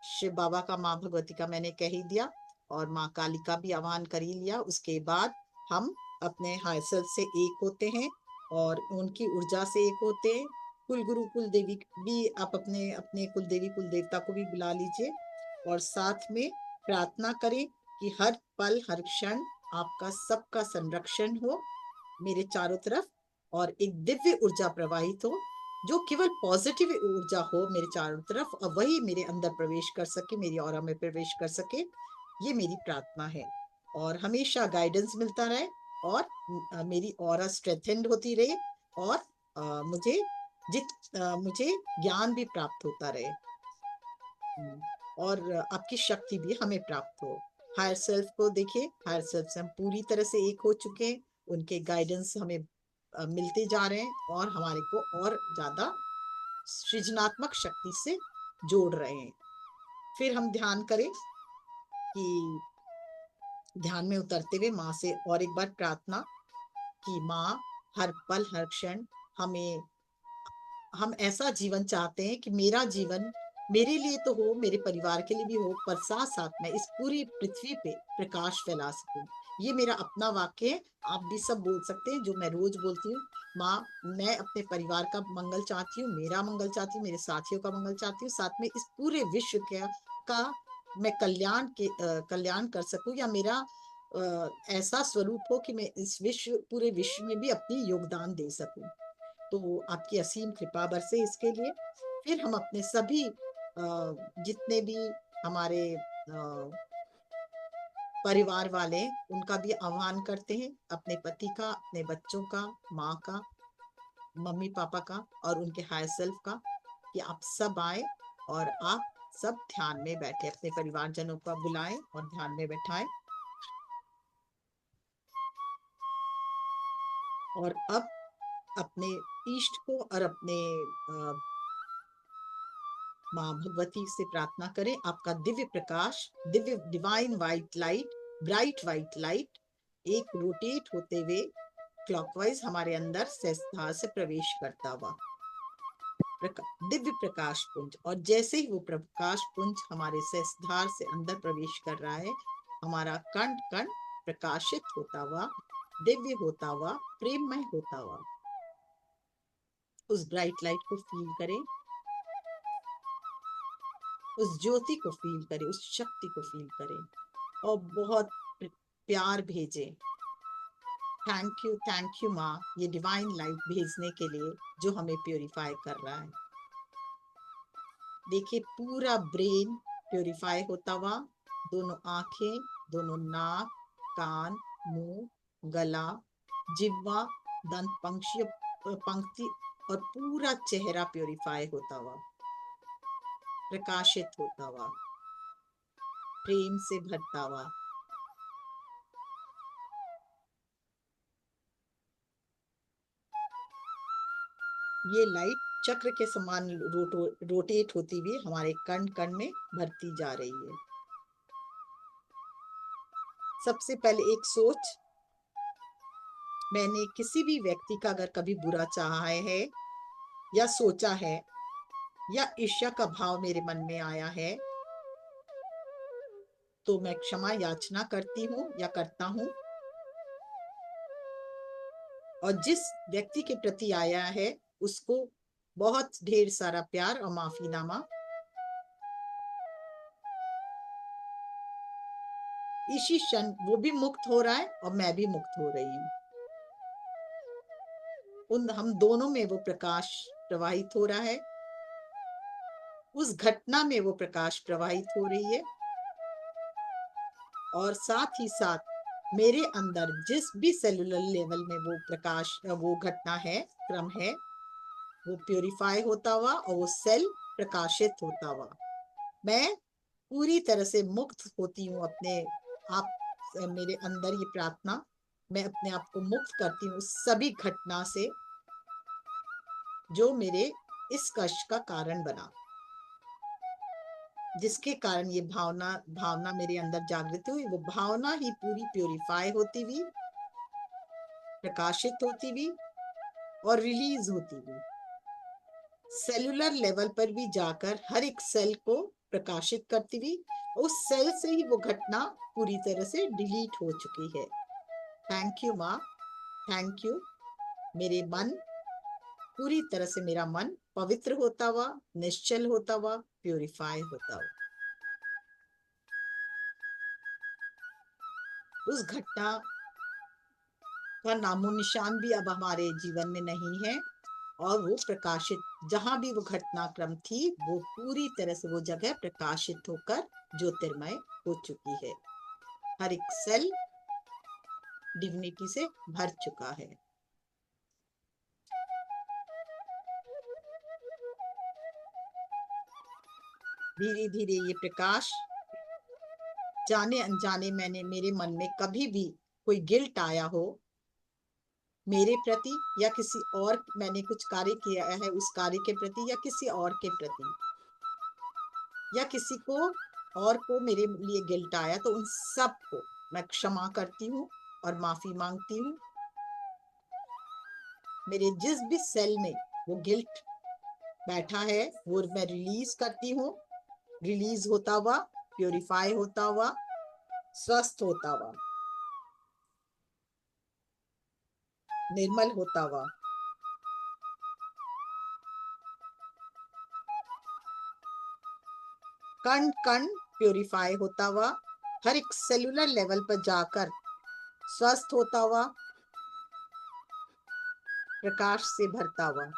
शिव बाबा का, माँ भगवती का मैंने कह ही दिया, और माँ काली का भी आह्वान कर ही लिया। उसके बाद हम अपने हायर सेल्फ से एक होते हैं और उनकी ऊर्जा से एक होते हैं। कुल गुरु कुल देवी भी, आप अपने अपने कुल देवी कुल देवता को भी बुला लीजिए, और साथ में प्रार्थना करें कि हर पल हर क्षण आपका सबका संरक्षण हो मेरे चारों तरफ, और एक दिव्य ऊर्जा प्रवाहित हो जो केवल पॉजिटिव ऊर्जा हो मेरे चारों तरफ, और वही मेरे अंदर प्रवेश कर सके, मेरी ऑरा में प्रवेश कर सके। ये मेरी प्रार्थना है, और हमेशा गाइडेंस मिलता रहे, और मेरी ऑरा स्ट्रेथेंड होती रहे, और मुझे मुझे ज्ञान भी प्राप्त होता रहे, और आपकी शक्ति भी हमें प्राप्त हो। हायर सेल्फ को देखिए, हायर सेल्फ से हम पूरी तरह से एक हो चुके हैं, उनके गाइडेंस हमें मिलते जा रहे हैं, और हमारे को और ज्यादा सृजनात्मक शक्ति से जोड़ रहे हैं। फिर हम ध्यान करें कि ध्यान में उतरते हुए माँ से और एक बार प्रार्थना कि माँ हर पल हर क्षण हमें, हम ऐसा जीवन चाहते हैं कि मेरा जीवन मेरे लिए तो हो, मेरे परिवार के लिए भी हो, पर साथ साथ मैं इस पूरी पृथ्वी पे प्रकाश फैला सकूं। ये मेरा अपना वाक्य है, आप भी सब बोल सकते हैं, जो मैं रोज बोलती हूँ। माँ, मैं अपने परिवार का मंगल चाहती हूँ, मेरा मंगल चाहती हूँ, मेरे साथियों का मंगल चाहती हूँ, साथ में इस पूरे विश्व का मैं कल्याण कर सकूं, या मेरा ऐसा स्वरूप हो कि मैं इस पूरे विश्व में भी अपनी योगदान दे सकूं। तो आपकी असीम कृपा बरसे इसके लिए। फिर हम अपने सभी जितने भी हमारे परिवार वाले, उनका भी आह्वान करते हैं, अपने पति का, अपने बच्चों का, माँ का, मम्मी पापा का, और उनके हायर सेल्फ का, कि आप सब आए और आप सब ध्यान में बैठे, अपने परिवारजनों का बुलाएं और ध्यान में बैठाएं। और अब अपने इष्ट को और अपने माँ भगवती से प्रार्थना करें, आपका Divya Prakash, Divya divine white light, bright white light, एक रोटेट होते हुए क्लॉकवाइज हमारे अंदर सहस्त्रधार से प्रवेश करता हुआ दिव्य प्रकाश पुंज। और जैसे ही वो प्रकाश पुंज हमारे सहस्त्रधार से अंदर प्रवेश कर रहा है, हमारा कण कण प्रकाशित होता हुआ, दिव्य होता हुआ, प्रेममय होता हुआ, उस ब्राइट लाइट को फील करें, उस ज्योति को फील करें, उस शक्ति को फील करें। और बहुत प्यार भेजे। थैंक यू माँ, ये डिवाइन लाइट भेजने के लिए जो हमें प्योरीफाई कर रहा है। देखिए पूरा ब्रेन प्योरीफाई होता हुआ, दोनों आंखें, दोनों नाक, कान, मुंह, गला, जिह्वा, दंत पंक्ति और पूरा चेहरा प्योरीफाई होता हुआ, प्रकाशित होता हुआ, प्रेम से भरता हुआ। ये लाइट चक्र के समान रोटेट होती हुई हमारे कण कण में भरती जा रही है। सबसे पहले एक सोच, मैंने किसी भी व्यक्ति का अगर कभी बुरा चाहा है या सोचा है या ईर्ष्या का भाव मेरे मन में आया है, तो मैं क्षमा याचना करती हूँ या करता हूँ। और जिस व्यक्ति के प्रति आया है उसको बहुत ढेर सारा प्यार और माफीनामा। इसी क्षण वो भी मुक्त हो रहा है और मैं भी मुक्त हो रही हूँ। हम दोनों में वो प्रकाश प्रवाहित हो रहा है, उस घटना में वो प्रकाश प्रवाहित हो रही है, और साथ ही साथ मेरे अंदर जिस भी सेलुलर लेवल में वो प्रकाश, वो घटना है, क्रम है, वो प्योरीफाई होता हुआ और वो सेल प्रकाशित होता हुआ मैं पूरी तरह से मुक्त होती हूँ अपने आप से। मेरे अंदर ये प्रार्थना, मैं अपने आप को मुक्त करती हूँ उस सभी घटना से जो मेरे इस कष्ट का कारण बना, जिसके कारण ये भावना मेरे अंदर जागृत हुई। वो भावना ही पूरी प्योरीफाई होती हुई, प्रकाशित होती हुई और रिलीज होती हुई सेलुलर लेवल पर भी जाकर हर एक सेल को प्रकाशित करती हुई, उस सेल से ही वो घटना पूरी तरह से डिलीट हो चुकी है। थैंक यू माँ, थैंक यू। मेरे मन पूरी तरह से, मेरा मन पवित्र होता हुआ, निश्चल होता हुआ, प्योरीफाई होता हुआ। उस घटना का नामो निशान भी अब हमारे जीवन में नहीं है, और वो प्रकाशित, जहां भी वो घटनाक्रम थी वो पूरी तरह से वो जगह प्रकाशित होकर ज्योतिर्मय हो चुकी है। हर एक सेल डिविनिटी से भर चुका है। धीरे धीरे ये प्रकाश, जाने अनजाने मेरे मन में कभी भी कोई गिल्ट आया हो मेरे प्रति या किसी और, मैंने कुछ कार्य किया है उस कार्य के प्रति या किसी और के प्रति, या किसी को और को मेरे लिए गिल्ट आया, तो उन सब को मैं क्षमा करती हूँ और माफी मांगती हूँ। मेरे जिस भी सेल में वो गिल्ट बैठा है वो मैं रिलीज करती हूँ, रिलीज होता हुआ, प्योरीफाई होता हुआ, स्वस्थ होता हुआ, निर्मल होता हुआ, कण कण प्योरीफाई होता हुआ, हर एक सेलुलर लेवल पर जाकर स्वस्थ होता हुआ, प्रकाश से भरता हुआ।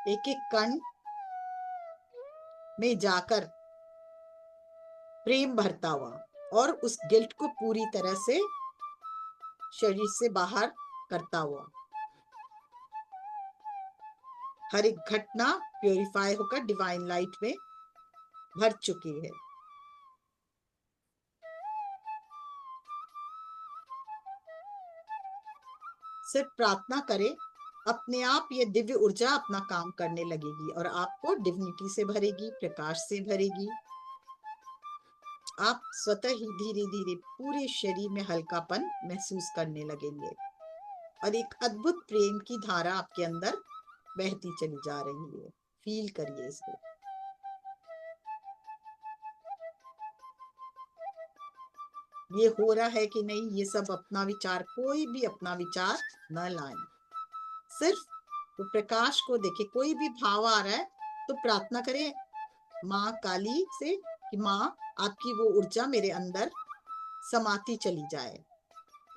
एक एक कण में जाकर प्रेम भरता हुआ और उस गिल्ट को पूरी तरह से शरीर से बाहर करता हुआ। हर एक घटना प्योरीफाई होकर डिवाइन लाइट में भर चुकी है। सिर्फ प्रार्थना करें, अपने आप ये दिव्य ऊर्जा अपना काम करने लगेगी और आपको डिविनिटी से भरेगी, प्रकाश से भरेगी। आप स्वतः ही धीरे धीरे पूरे शरीर में हल्कापन महसूस करने लगेंगे और एक अद्भुत प्रेम की धारा आपके अंदर बहती चली जा रही है। फील करिए इसको। ये हो रहा है कि नहीं, ये सब अपना विचार, कोई भी अपना विचार न लाएं, सिर्फ वो प्रकाश को देखे। कोई भी भाव आ रहा है तो प्रार्थना करें माँ काली से कि माँ आपकी वो ऊर्जा मेरे अंदर समाती चली जाए,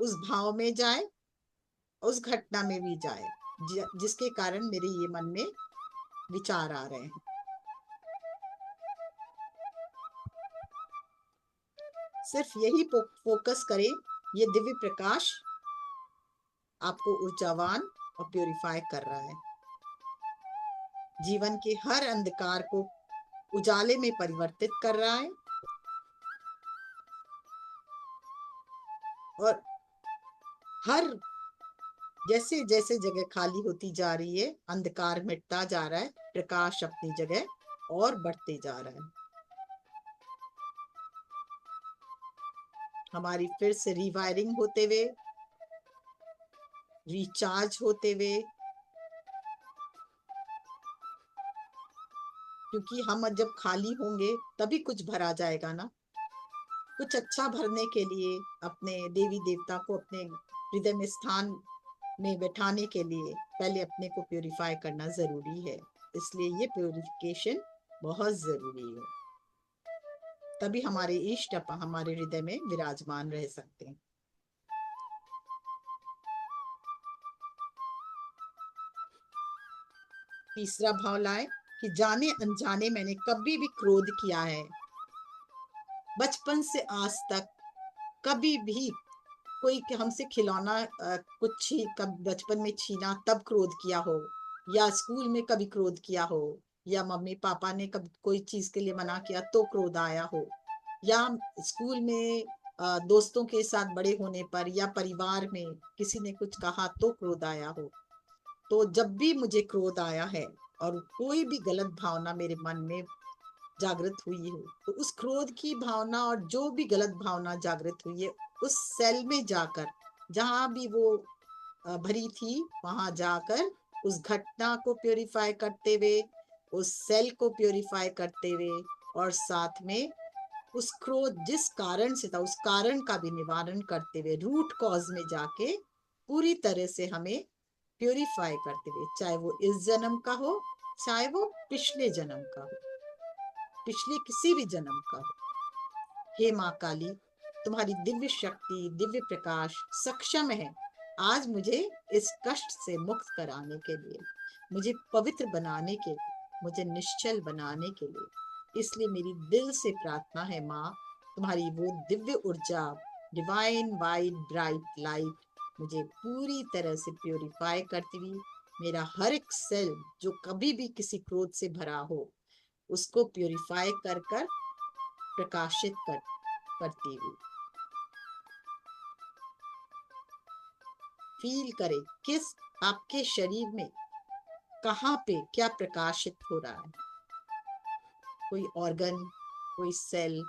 उस भाव में जाए, उस घटना में भी जाए जिसके कारण मेरे ये मन में विचार आ रहे हैं। सिर्फ यही फोकस करें, ये दिव्य प्रकाश आपको ऊर्जावान और प्योरीफाई कर रहा है, जीवन के हर अंधकार को उजाले में परिवर्तित कर रहा है, और हर जैसे जैसे जगह खाली होती जा रही है, अंधकार मिटता जा रहा है, प्रकाश अपनी जगह और बढ़ते जा रहा है। हमारी फिर से रिवायरिंग होते हुए, रिचार्ज होते हुए, क्योंकि हम जब खाली होंगे तभी कुछ भरा जाएगा ना। कुछ अच्छा भरने के लिए अपने देवी देवता को अपने हृदय में स्थान में बैठाने के लिए पहले अपने को प्योरीफाई करना जरूरी है। इसलिए ये प्योरिफिकेशन बहुत जरूरी है, तभी हमारे इष्ट हमारे हृदय में विराजमान रह सकते हैं। तीसरा भाव लाए कि जाने अनजाने मैंने कभी भी क्रोध किया है, बचपन से आज तक कभी भी कोई हमसे खिलौना कुछ कब बचपन में छीना तब क्रोध किया हो, या स्कूल में कभी क्रोध किया हो, या मम्मी पापा ने कभी कोई चीज के लिए मना किया तो क्रोध आया हो, या स्कूल में दोस्तों के साथ बड़े होने पर या परिवार में किसी ने कुछ कहा तो क्रोध आया हो। तो जब भी मुझे क्रोध आया है और कोई भी गलत भावना मेरे मन में जागृत हुई हो, तो उस क्रोध की भावना और जो भी गलत भावना जागृत हुई है, उस सेल में जाकर, जहां भी वो भरी थी, वहां जाकर उस घटना को प्योरीफाई करते हुए, उस सेल को प्योरीफाई करते हुए, और साथ में उस क्रोध जिस कारण से था उस कारण का भी निवारण करते हुए, रूट कॉज में जाके पूरी तरह से हमें प्योरीफाई करते हुए, चाहे वो इस जन्म का हो, चाहे वो पिछले जन्म का हो, पिछले किसी भी जन्म का हो। हे माँ काली, तुम्हारी दिव्य शक्ति, दिव्य प्रकाश सक्षम है आज मुझे इस कष्ट से मुक्त कराने के लिए, मुझे पवित्र बनाने के लिए, मुझे निश्चल बनाने के लिए। इसलिए मेरी दिल से प्रार्थना है माँ, तुम्हारी वो दिव्य ऊर्जा, डिवाइन वाइट ब्राइट लाइट मुझे पूरी तरह से प्योरीफाई करती हुई, मेरा हर एक सेल जो कभी भी किसी क्रोध से भरा हो उसको प्योरीफाई कर कर प्रकाशित करती हुई। फील करे किस आपके शरीर में कहाँ पे क्या प्रकाशित हो रहा है, कोई ऑर्गन, कोई सेल।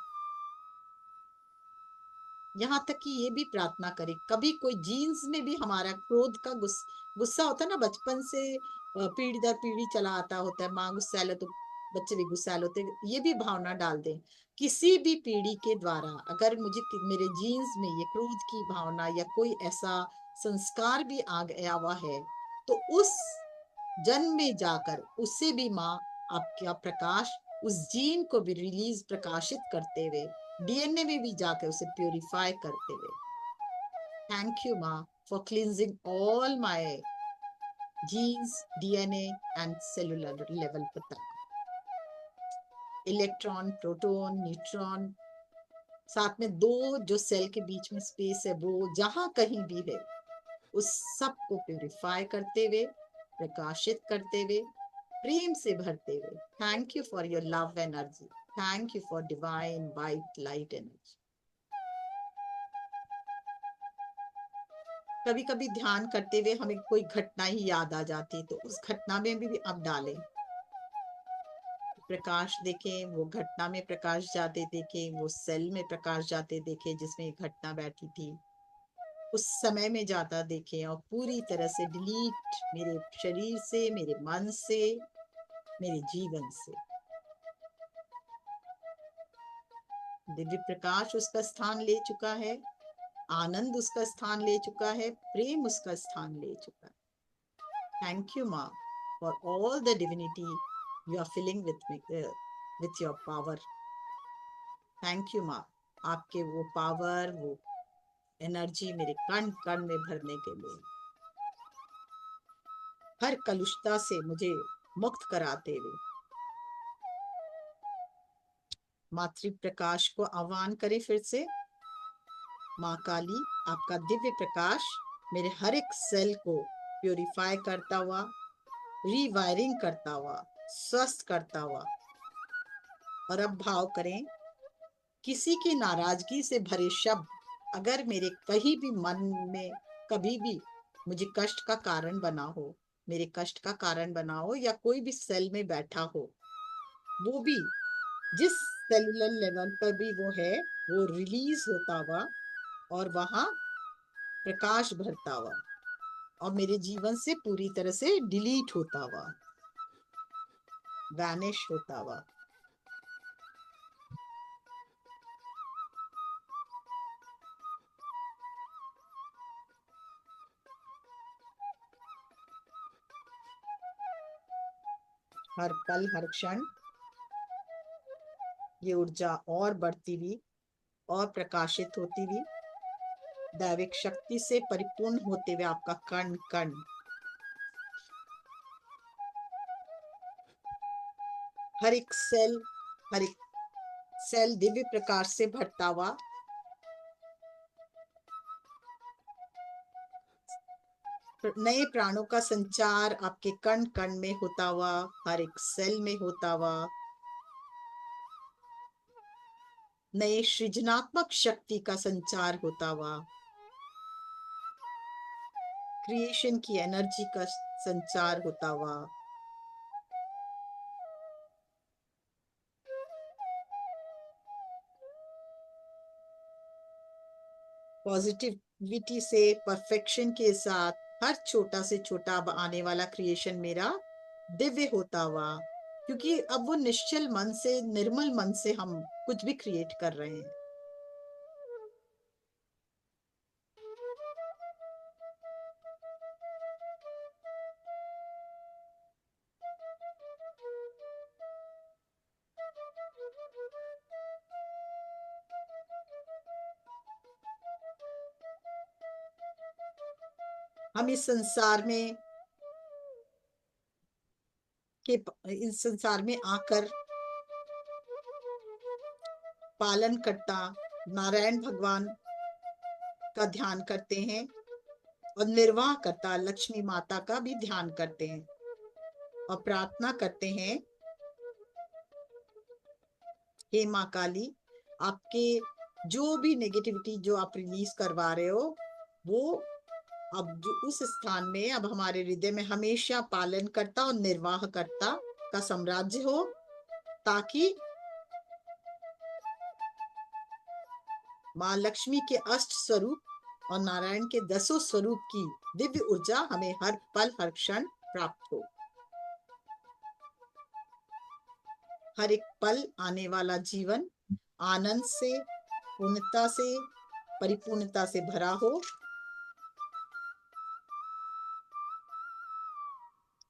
यहाँ तक कि ये भी प्रार्थना करें, कभी कोई जीन्स में भी हमारा क्रोध का गुस्सा होता है ना, बचपन से पीढ़ी दर पीढ़ी चला आता होता है, माँ गुस्सैल है तो बच्चे भी गुस्सैल होते हैं, ये भी भावना डाल दें। किसी भी पीढ़ी के द्वारा अगर मुझे मेरे जीन्स में ये क्रोध की भावना या कोई ऐसा संस्कार भी आ गया हुआ है, तो उस जन्म में जाकर उससे भी माँ आपका प्रकाश उस जीन को भी रिलीज प्रकाशित करते हुए, डीएनए में भी जाकर उसे प्योरीफाई करते हुए। Thank you Maa for cleansing all my genes, DNA and cellular level पर तक। इलेक्ट्रॉन, प्रोटॉन, न्यूट्रॉन, साथ में दो जो सेल के बीच में स्पेस है वो जहां कहीं भी है, उस सब को प्योरीफाई करते हुए, प्रकाशित करते हुए, प्रेम से भरते हुए। Thank you for your love energy, thank you for divine white light energy. कभी कभी ध्यान करते हुए हमें कोई घटना ही याद आ जाती, तो उस घटना में भी आप डालें प्रकाश, देखें वो घटना में प्रकाश जाते देखें, वो सेल में प्रकाश जाते देखें जिसमें घटना बैठी थी, उस समय में जाता देखें, और पूरी तरह से डिलीट मेरे शरीर से, मेरे मन से, मेरे जीवन से। दिव्य प्रकाश उसका स्थान ले चुका है, आनंद उसका स्थान ले चुका है, प्रेम उसका स्थान ले चुका है। Thank you Maa for all the divinity you are filling with your power. Thank you Maa, आपके वो पावर, वो एनर्जी मेरे कण कण में भरने के लिए, हर कलुषता से मुझे मुक्त कराते हुए। मातृ प्रकाश को आह्वान करें फिर से। माँ काली, आपका दिव्य प्रकाश मेरे हर एक सेल को प्यूरिफाई करता हुआ, रीवायरिंग करता हुआ, स्वस्थ करता हुआ। और अब भाव करें, किसी की नाराजगी से भरे शब्द अगर मेरे कहीं भी मन में कभी भी मुझे कष्ट का कारण बना हो, मेरे कष्ट का कारण बना हो, या कोई भी सेल में बैठा हो, वो भी जिस सेलुलर लेवल पर भी वो है, वो रिलीज होता हुआ और वहां प्रकाश भरता हुआ और मेरे जीवन से पूरी तरह से डिलीट होता हुआ, वैनिश होता हुआ। हर पल हर क्षण ये ऊर्जा और बढ़ती हुई और प्रकाशित होती हुई, दैविक शक्ति से परिपूर्ण होते हुए आपका कण कण, हर एक सेल दिव्य प्रकाश से भरता हुआ, नए प्राणों का संचार आपके कण कण में होता हुआ, हर एक सेल में होता हुआ, नए सृजनात्मक शक्ति का संचार होता हुआ, क्रिएशन की एनर्जी का संचार होता हुआ, पॉजिटिविटी से परफेक्शन के साथ हर छोटा से छोटा अब आने वाला क्रिएशन मेरा दिव्य होता हुआ, क्योंकि अब वो निश्चल मन से, निर्मल मन से हम कुछ भी क्रिएट कर रहे हैं। हम इस संसार में आकर पालन करता नारायण भगवान का ध्यान करते हैं और निर्वाह करता लक्ष्मी माता का भी ध्यान करते हैं और प्रार्थना करते हैं, हे माँ काली, आपके जो भी नेगेटिविटी जो आप रिलीज करवा रहे हो, वो अब जो उस स्थान में अब हमारे हृदय में हमेशा पालन करता और निर्वाह करता का साम्राज्य हो, ताकि माँ लक्ष्मी के अष्ट स्वरूप और नारायण के 10 स्वरूप की दिव्य ऊर्जा हमें हर पल हर क्षण प्राप्त हो। हर एक पल आने वाला जीवन आनंद से, पूर्णता से, परिपूर्णता से भरा हो।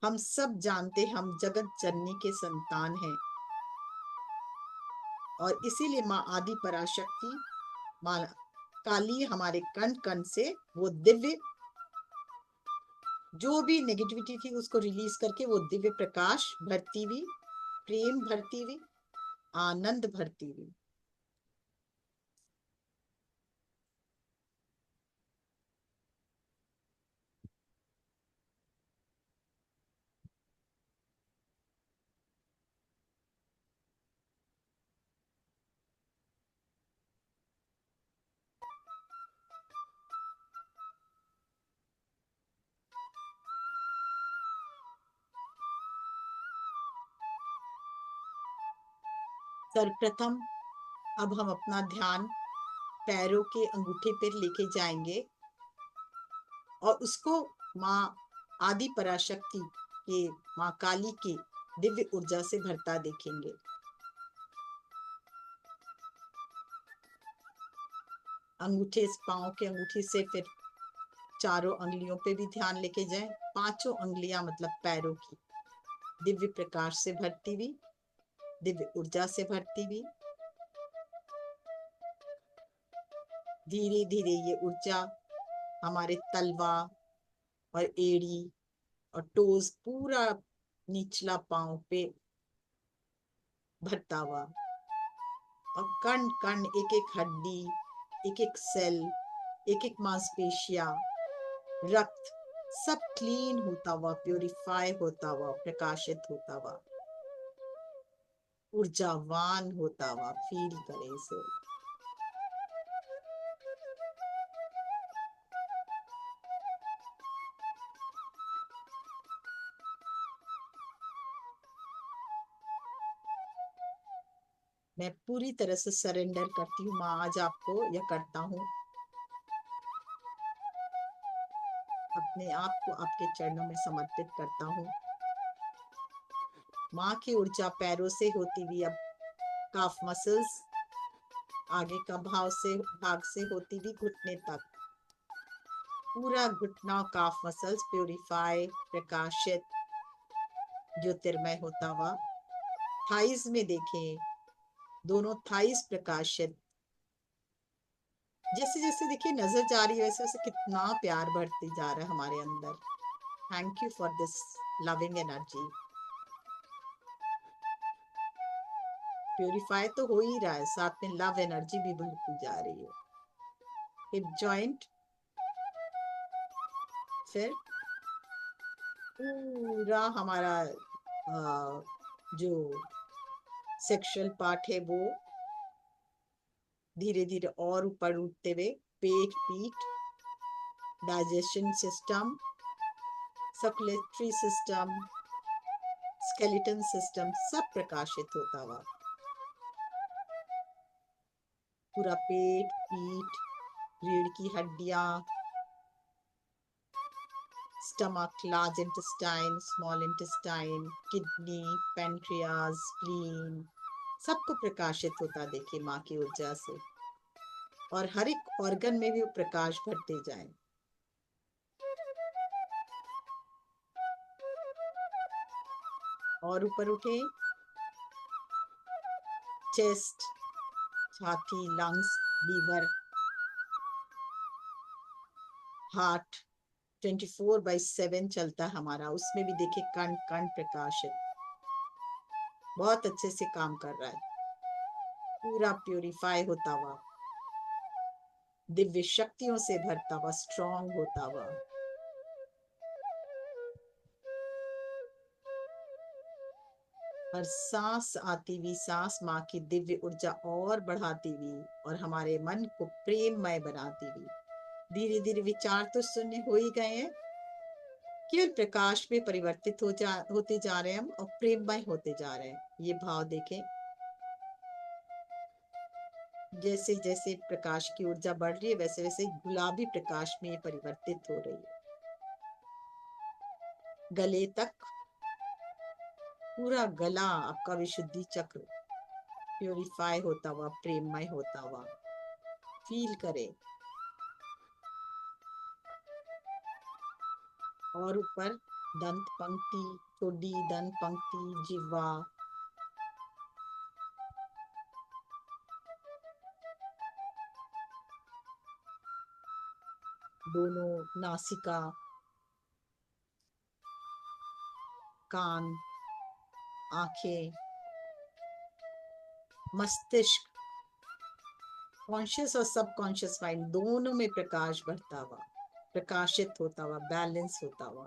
हम सब जानते हम जगत जननी के संतान हैं और इसीलिए माँ आदि पराशक्ति, माँ काली हमारे कण कण से वो दिव्य जो भी नेगेटिविटी थी उसको रिलीज करके वो दिव्य प्रकाश भरती हुई, प्रेम भरती हुई, आनंद भरती हुई। सर्वप्रथम अब हम अपना ध्यान पैरों के अंगूठे पर लेके जाएंगे और उसको माँ आदि पराशक्ति के, माँ काली की दिव्य ऊर्जा से भरता देखेंगे। अंगूठे, पाँव के अंगूठे से फिर चारों अंगुलियों पे भी ध्यान लेके जाएं। पांचों अंगुलियां मतलब पैरों की दिव्य प्रकाश से भरती हुई, दिव्य ऊर्जा से भरती हुई। धीरे धीरे ये ऊर्जा हमारे तलवा और एड़ी और टोज, पूरा निचला पांव पे भरता हुआ, और कण कण, एक एक हड्डी, एक एक सेल, एक एक मांसपेशिया, रक्त, सब क्लीन होता हुआ, प्यूरिफाई होता हुआ, प्रकाशित होता हुआ, ऊर्जावान होता हुआ फील करें इसे। मैं पूरी तरह से सरेंडर करती हूँ माँ आज आपको, या करता हूँ, अपने आप को आपके चरणों में समर्पित करता हूँ। माँ की ऊर्जा पैरों से होती हुई अब काफ मसल्स, आगे का भाग से होती हुई घुटने तक, पूरा घुटना काफ मसल्स प्यूरिफाई, प्रकाशित, ज्योतिर्मय होता हुआ। थाइज में देखें, दोनों थाइज प्रकाशित। जैसे जैसे देखिए नजर जा रही है, वैसे वैसे कितना प्यार बढ़ती जा रहा है हमारे अंदर। Thank you for this loving energy. Purify तो हो ही रहा है, साथ में लव एनर्जी भी बढ़ती जा रही है। हिप जॉइंट, फिर पूरा हमारा जो सेक्सुअल पार्ट है वो धीरे धीरे और ऊपर उठते हुए पेट, पीठ, digestion system, circulatory system, skeleton system, सब प्रकाशित होता हुआ, पूरा पेट, पीठ, रीढ़ की हड्डियां, stomach, large intestine, small intestine, kidney, pancreas, spleen, सबको प्रकाशित होता देखिए माँ की ऊर्जा से। और हर एक ऑर्गन में भी वो प्रकाश भरते जाए। और ऊपर उठे, चेस्ट, छाती, लंग्स, लीवर, हार्ट 24/7 चलता है हमारा, उसमें भी देखिए कण कण प्रकाशित, बहुत अच्छे से काम कर रहा है, पूरा प्यूरिफाई होता हुआ, दिव्य शक्तियों से भरता हुआ, स्ट्रांग होता हुआ। और सांस आती हुई सांस माँ की दिव्य ऊर्जा और बढ़ाती हुई और हमारे मन को प्रेममय बनाती हुई। धीरे धीरे विचार तो शून्य हो ही गए हैं, केवल प्रकाश में परिवर्तित होते जा रहे हैं हम, और प्रेममय होते जा रहे हैं। ये भाव देखें, जैसे जैसे प्रकाश की ऊर्जा बढ़ रही है वैसे वैसे गुलाबी प्रकाश में परिवर्तित हो रही है। गले तक, पूरा गला आपका विशुद्धि चक्र प्यूरिफाई होता हुआ, प्रेममय होता हुआ फील करें। और ऊपर दंत पंक्ति, ठोडी, दंत पंक्ति, जिह्वा, दोनों नासिका, कान, आंखें, मस्तिष्क, कॉन्शियस और सबकॉन्शियस माइंड, दोनों में प्रकाश बढ़ता हुआ, प्रकाशित होता हुआ, बैलेंस होता हुआ,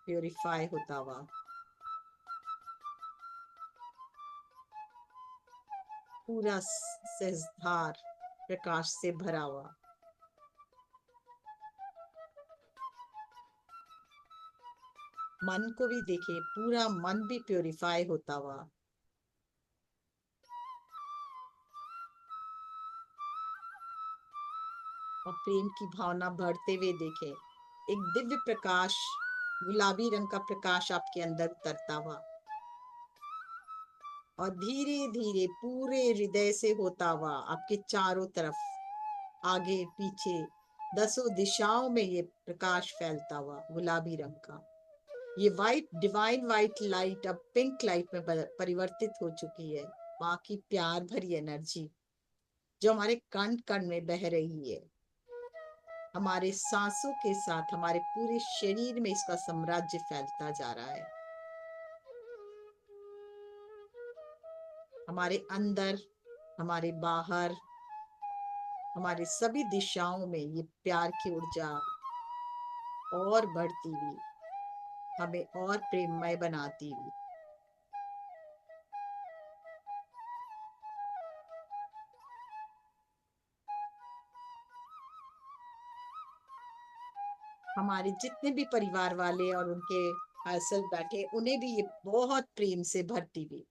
प्यूरिफाई होता हुआ, पूरा सहस्त्रार प्रकाश से भरा हुआ। मन को भी देखिए, पूरा मन भी प्यूरिफाई होता हुआ, और प्रेम की भावना बढ़ते हुए देखें। एक दिव्य प्रकाश, गुलाबी रंग का प्रकाश आपके अंदर उतरता हुआ, और धीरे धीरे पूरे हृदय से होता हुआ आपके चारों तरफ आगे पीछे दसों दिशाओं में ये प्रकाश फैलता हुआ गुलाबी रंग का। ये वाइट डिवाइन वाइट लाइट अब पिंक लाइट में परिवर्तित हो चुकी है। माँ की प्यार भरी एनर्जी जो हमारे कण कण में बह रही है, हमारे सांसों के साथ हमारे पूरे शरीर में इसका साम्राज्य फैलता जा रहा है। हमारे अंदर, हमारे बाहर, हमारे सभी दिशाओं में ये प्यार की ऊर्जा और बढ़ती हुई हमें और प्रेममय बनाती हुई। हमारे जितने भी परिवार वाले और उनके हर्षल बैठे, उन्हें भी ये बहुत प्रेम से भरती हुई।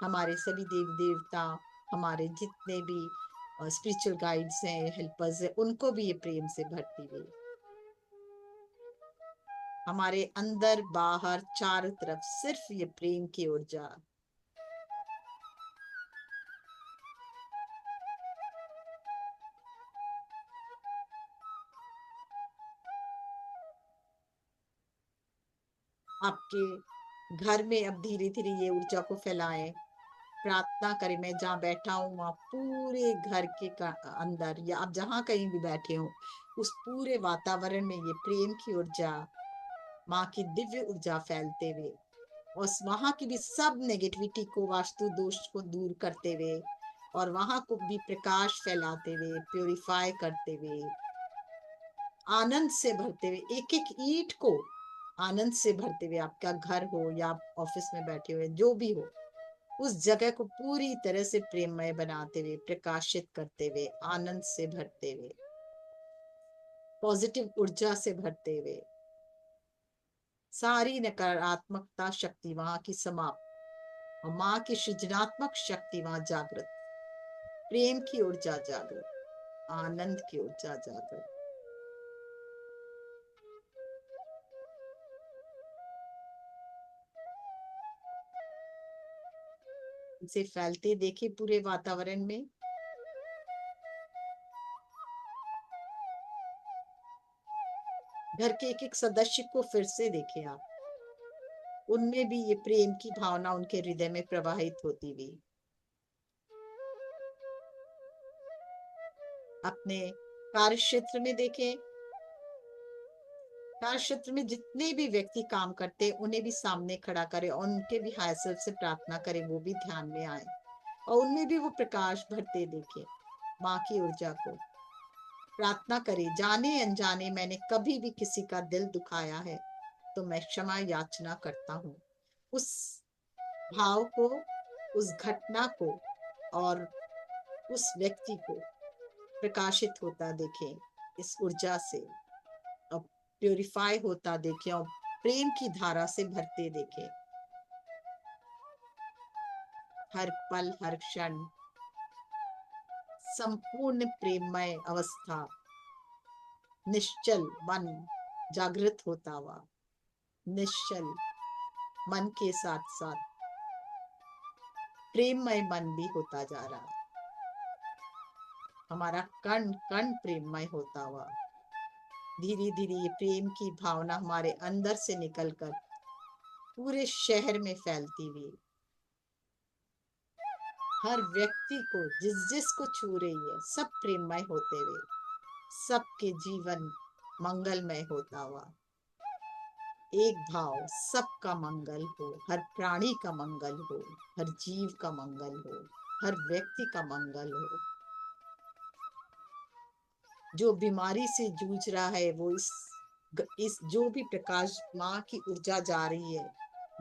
हमारे सभी देव देवता, हमारे जितने भी स्पिरिचुअल गाइड्स हैं, हेल्पर्स हैं, उनको भी ये प्रेम से भरती हुई। हमारे अंदर बाहर चारों तरफ सिर्फ ये प्रेम की ऊर्जा। आपके घर में अब धीरे धीरे ये ऊर्जा को फैलाएं। प्रार्थना करें। मैं जहाँ बैठा हूँ वहां पूरे घर के अंदर या आप जहाँ कहीं भी बैठे हो, उस पूरे वातावरण में ये प्रेम की ऊर्जा, माँ की दिव्य ऊर्जा फैलते हुए और वहां की भी सब नेगेटिविटी को, वास्तु दोष को दूर करते हुए और वहां को भी प्रकाश फैलाते हुए, प्योरीफाई करते हुए, आनंद से भरते हुए, एक एक ईंट को आनंद से भरते हुए, आपका घर हो या आप ऑफिस में बैठे हुए जो भी हो, उस जगह को पूरी तरह से प्रेममय बनाते हुए, प्रकाशित करते हुए, आनंद से भरते हुए, पॉजिटिव ऊर्जा से भरते हुए, सारी नकारात्मकता शक्ति वहां की समाप्त और माँ की सृजनात्मक शक्ति वहां जागृत, प्रेम की ऊर्जा जागृत, आनंद की ऊर्जा जागृत। इसे फैलते देखे पूरे वातावरण में। घर के एक एक सदस्य को फिर से देखें आप, उनमें भी ये प्रेम की भावना उनके हृदय में प्रवाहित होती हुई। अपने कार्य क्षेत्र में देखें, कार्य क्षेत्र में जितने भी व्यक्ति काम करते हैं उन्हें भी सामने खड़ा करें और उनके भी हाय सेल्फ से प्रार्थना करें, वो भी ध्यान में आए और उनमें भी वो प्रकाश भरते देखें माँ की ऊर्जा को। प्रार्थना करें, जाने अनजाने मैंने कभी भी किसी का दिल दुखाया है तो मैं क्षमा याचना करता हूँ। उस भाव को, उस घटना को और उस व्यक्ति को प्रकाशित होता देखें इस ऊर्जा से और प्योरीफाई होता देखें और प्रेम की धारा से भरते देखें। हर पल हर क्षण संपूर्ण प्रेममय अवस्था, निश्चल मन जागृत होता हुआ, निश्चल मन के साथ साथ प्रेममय मन भी होता जा रहा है। हमारा कण कण प्रेममय होता हुआ धीरे धीरे ये प्रेम की भावना हमारे अंदर से निकलकर पूरे शहर में फैलती हुई हर व्यक्ति को, जिस जिस को छू रही है, सब प्रेममय होते हुए सबके जीवन मंगलमय होता हुआ। एक भाव, सबका मंगल हो, हर प्राणी का मंगल हो, हर जीव का मंगल हो, हर व्यक्ति का मंगल हो। जो बीमारी से जूझ रहा है वो इस जो भी प्रकाश माँ की ऊर्जा जा रही है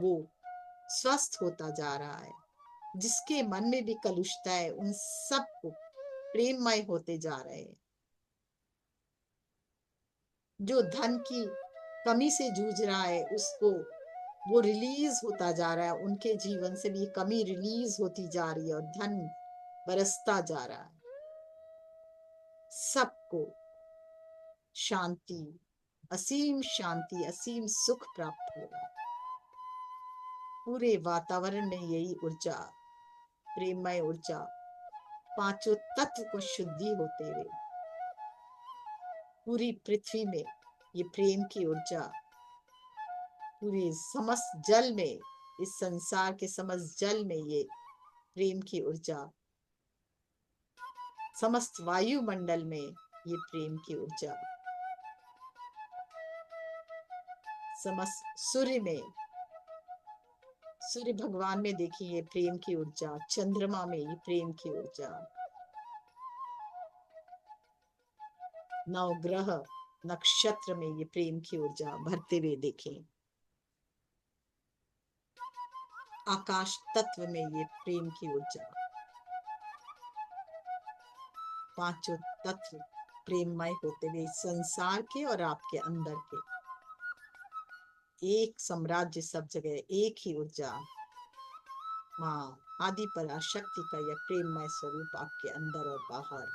वो स्वस्थ होता जा रहा है। जिसके मन में भी कलुषता है उन सबको प्रेममय होते जा रहे हैं। जो धन की कमी से जूझ रहा है उसको वो रिलीज होता जा रहा है, उनके जीवन से भी कमी रिलीज होती जा रही है और धन बरसता जा रहा है। सबको शांति, असीम शांति, असीम सुख प्राप्त हो रहा है। पूरे वातावरण में यही ऊर्जा, प्रेममय ऊर्जा पांचों तत्व को शुद्धि होते हुए पूरी पृथ्वी में ये प्रेम की ऊर्जा, पूरे समस्त जल में, इस संसार के समस्त जल में ये प्रेम की ऊर्जा, समस्त वायुमंडल में ये प्रेम की ऊर्जा, समस्त सूर्य में, सूर्य भगवान में देखिए ये प्रेम की ऊर्जा, चंद्रमा में ये प्रेम की ऊर्जा, नवग्रह नक्षत्र में ये प्रेम की ऊर्जा भरते हुए देखें, आकाश तत्व में ये प्रेम की ऊर्जा, पांचों तत्व प्रेममय होते हुए संसार के और आपके अंदर के, एक साम्राज्य सब जगह, एक ही ऊर्जा, माँ आदि पराशक्ति का यह प्रेममय स्वरूप आपके अंदर और बाहर।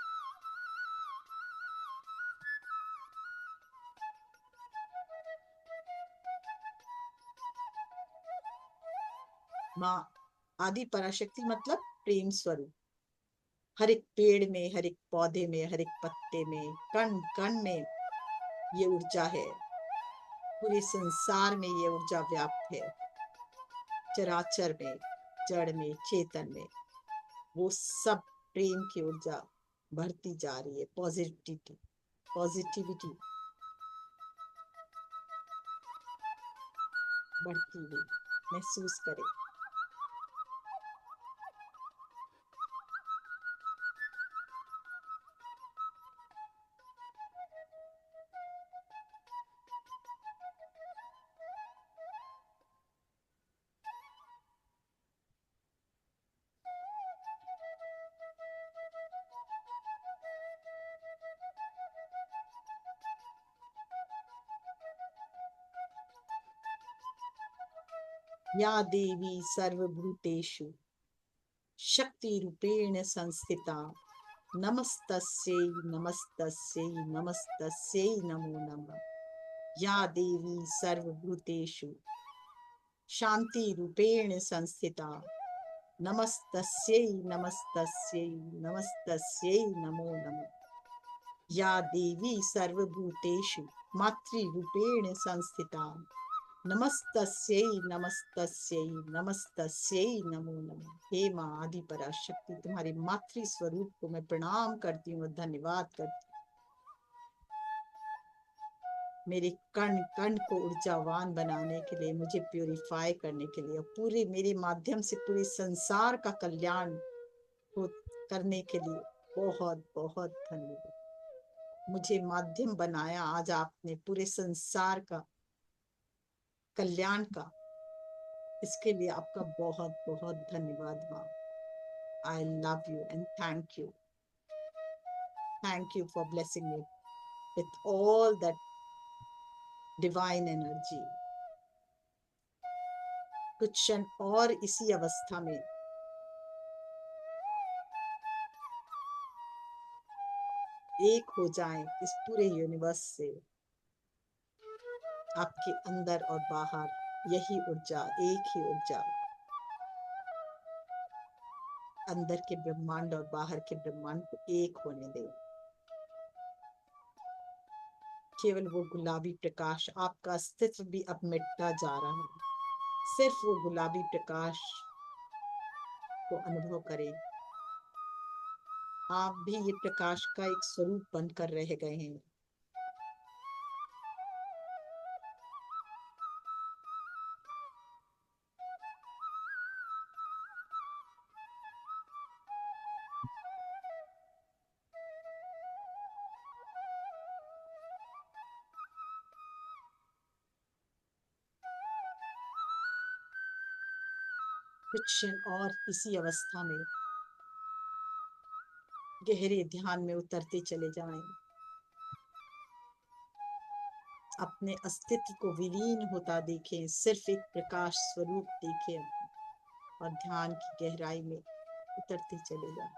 माँ आदि पराशक्ति मतलब प्रेम स्वरूप, हर एक पेड़ में, हर एक पौधे में, हर एक पत्ते में, कण कण में ये ऊर्जा है, पूरे संसार में ये ऊर्जा व्याप्त है, चराचर में, जड़ में, चेतन में, वो सब प्रेम की ऊर्जा बढ़ती जा रही है, पॉजिटिविटी पॉजिटिविटी बढ़ती हुई महसूस करें। या देवी सर्वभूतेषु शक्ति रूपेण संस्थिता नमस्तस्यै नमस्तस्यै नमस्तस्यै नमो नमः। या देवी सर्वभूतेषु शांति रूपेण संस्थिता नमस्तस्यै नमस्तस्यै नमस्तस्यै नमो नमः। या देवी सर्वभूतेषु मातृरूपेण संस्थिता नमस्तस्यै नमस्तस्यै नमस्तस्यै नमो नमः। हे माँ आदि पराशक्ति, तुम्हारे मातृ स्वरूप को मैं प्रणाम करती हूँ, धन्यवाद करती हूँ। मेरे कण कण को ऊर्जावान बनाने के लिए, मुझे प्यूरिफाई करने के लिए, पूरे मेरे माध्यम से पूरे संसार का कल्याण हो करने के लिए बहुत बहुत धन्यवाद। मुझे माध्यम बनाया आज आपने पूरे संसार का कल्याण का, इसके लिए आपका बहुत बहुत धन्यवाद माँ। I love you and thank you. Thank you for blessing me with all that divine energy. कुछ क्षण और इसी अवस्था में एक हो जाएं इस पूरे यूनिवर्स से, आपके अंदर और बाहर यही ऊर्जा, एक ही ऊर्जा, अंदर के ब्रह्मांड और बाहर के ब्रह्मांड को एक होने दें। केवल वो गुलाबी प्रकाश, आपका अस्तित्व भी अब मिटता जा रहा है, सिर्फ वो गुलाबी प्रकाश को अनुभव करें। आप भी ये प्रकाश का एक स्वरूप बनकर रह गए हैं। कुछ क्षण और इसी अवस्था में गहरे ध्यान में उतरते चले जाएं। अपने अस्तित्व को विलीन होता देखें, सिर्फ एक प्रकाश स्वरूप देखें और ध्यान की गहराई में उतरते चले जाएं।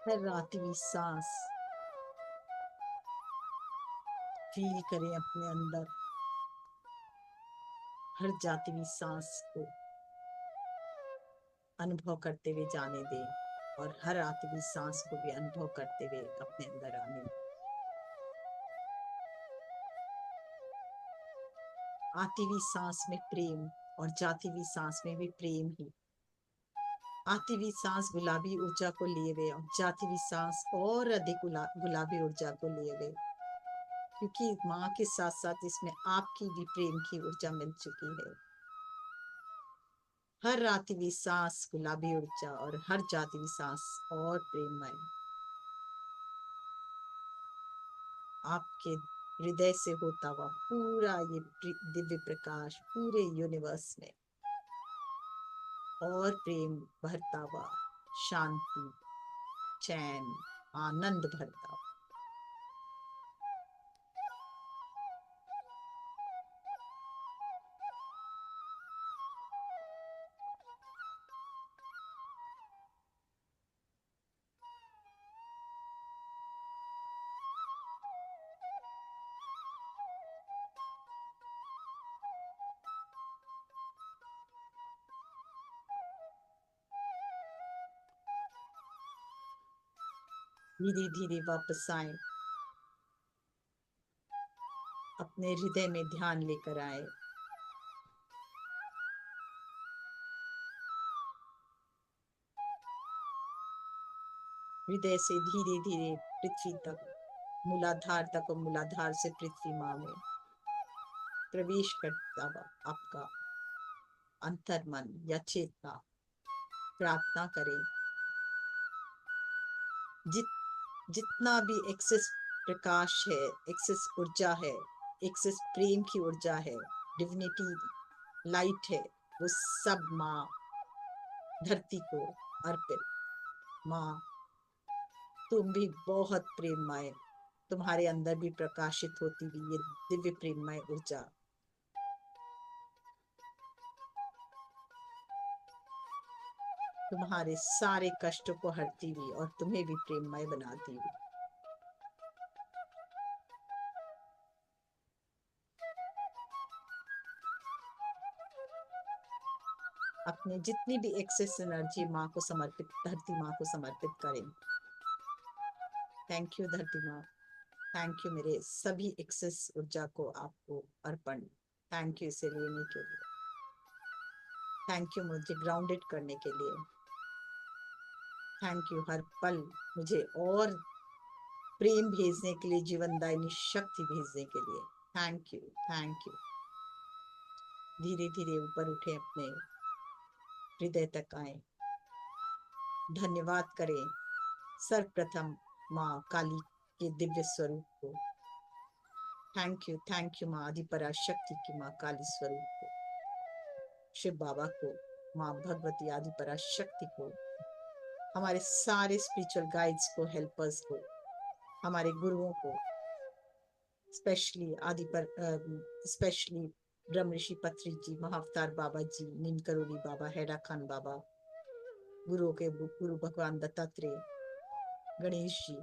हर आखिरी सांस फील करें अपने अंदर, हर जाती हुई सांस को अनुभव करते हुए जाने दें और हर आती हुई सांस को भी अनुभव करते हुए अपने अंदर आने दें। आती हुई सांस में प्रेम और जाती हुई सांस में भी प्रेम ही। आती हुई सांस गुलाबी ऊर्जा को लिए हुए और जाती हुई सांस और अधिक गुलाबी ऊर्जा को लिए हुए, क्योंकि माँ के साथ साथ इसमें आपकी भी प्रेम की ऊर्जा मिल चुकी है। हर आती हुई सांस गुलाबी ऊर्जा और हर जाती हुई सांस और प्रेममय। आपके हृदय से होता हुआ पूरा ये दिव्य प्रकाश पूरे यूनिवर्स में और प्रेम भरता हुआ, शांति, चैन, आनंद भरता हुआ। धीरे धीरे वापस आए, अपने हृदय में ध्यान लेकर आए। हृदय से धीरे धीरे पृथ्वी तक, मूलाधार तक और मूलाधार से पृथ्वी माँ में प्रवेश करता हुआ आपका अंतर्मन या चेतना। प्रार्थना करें, जितना भी एक्सेस प्रकाश है, एक्सेस ऊर्जा है, एक्सेस प्रेम की ऊर्जा है, डिविनिटी लाइट है, वो सब माँ धरती को अर्पित। माँ तुम भी बहुत प्रेममय, तुम्हारे अंदर भी प्रकाशित होती हुई ये दिव्य प्रेममय ऊर्जा तुम्हारे सारे कष्टों को हरती हुई और तुम्हें भी प्रेममय बनाती हुई। अपने जितनी भी एक्सेस एनर्जी माँ को समर्पित, धरती माँ को समर्पित करें। थैंक यू धरती माँ, थैंक यू मेरे सभी एक्सेस ऊर्जा को आपको अर्पण। थैंक यू इसे लेने के लिए, थैंक यू मुझे ग्राउंडेड करने के लिए, थैंक यू हर पल मुझे और प्रेम भेजने के लिए, जीवनदायिनी शक्ति भेजने के लिए। Thank you, thank you. धीरे धीरे ऊपर उठे, अपने हृदय तक आए, धन्यवाद करें सर्वप्रथम माँ काली के दिव्य स्वरूप को। थैंक यू माँ आदिपराशक्ति की माँ काली स्वरूप को, शिव बाबा को, माँ भगवती आदिपराशक्ति को, हमारे सारे स्पिरिचुअल गाइड्स को, हेल्पर्स को, हमारे गुरुओं को, स्पेशली ब्रह्म ऋषि पत्री जी, महाअवतार बाबा जी, नीम करोली बाबा, हैरा खान बाबा, गुरु के गुरु भगवान दत्तात्रेय, गणेश जी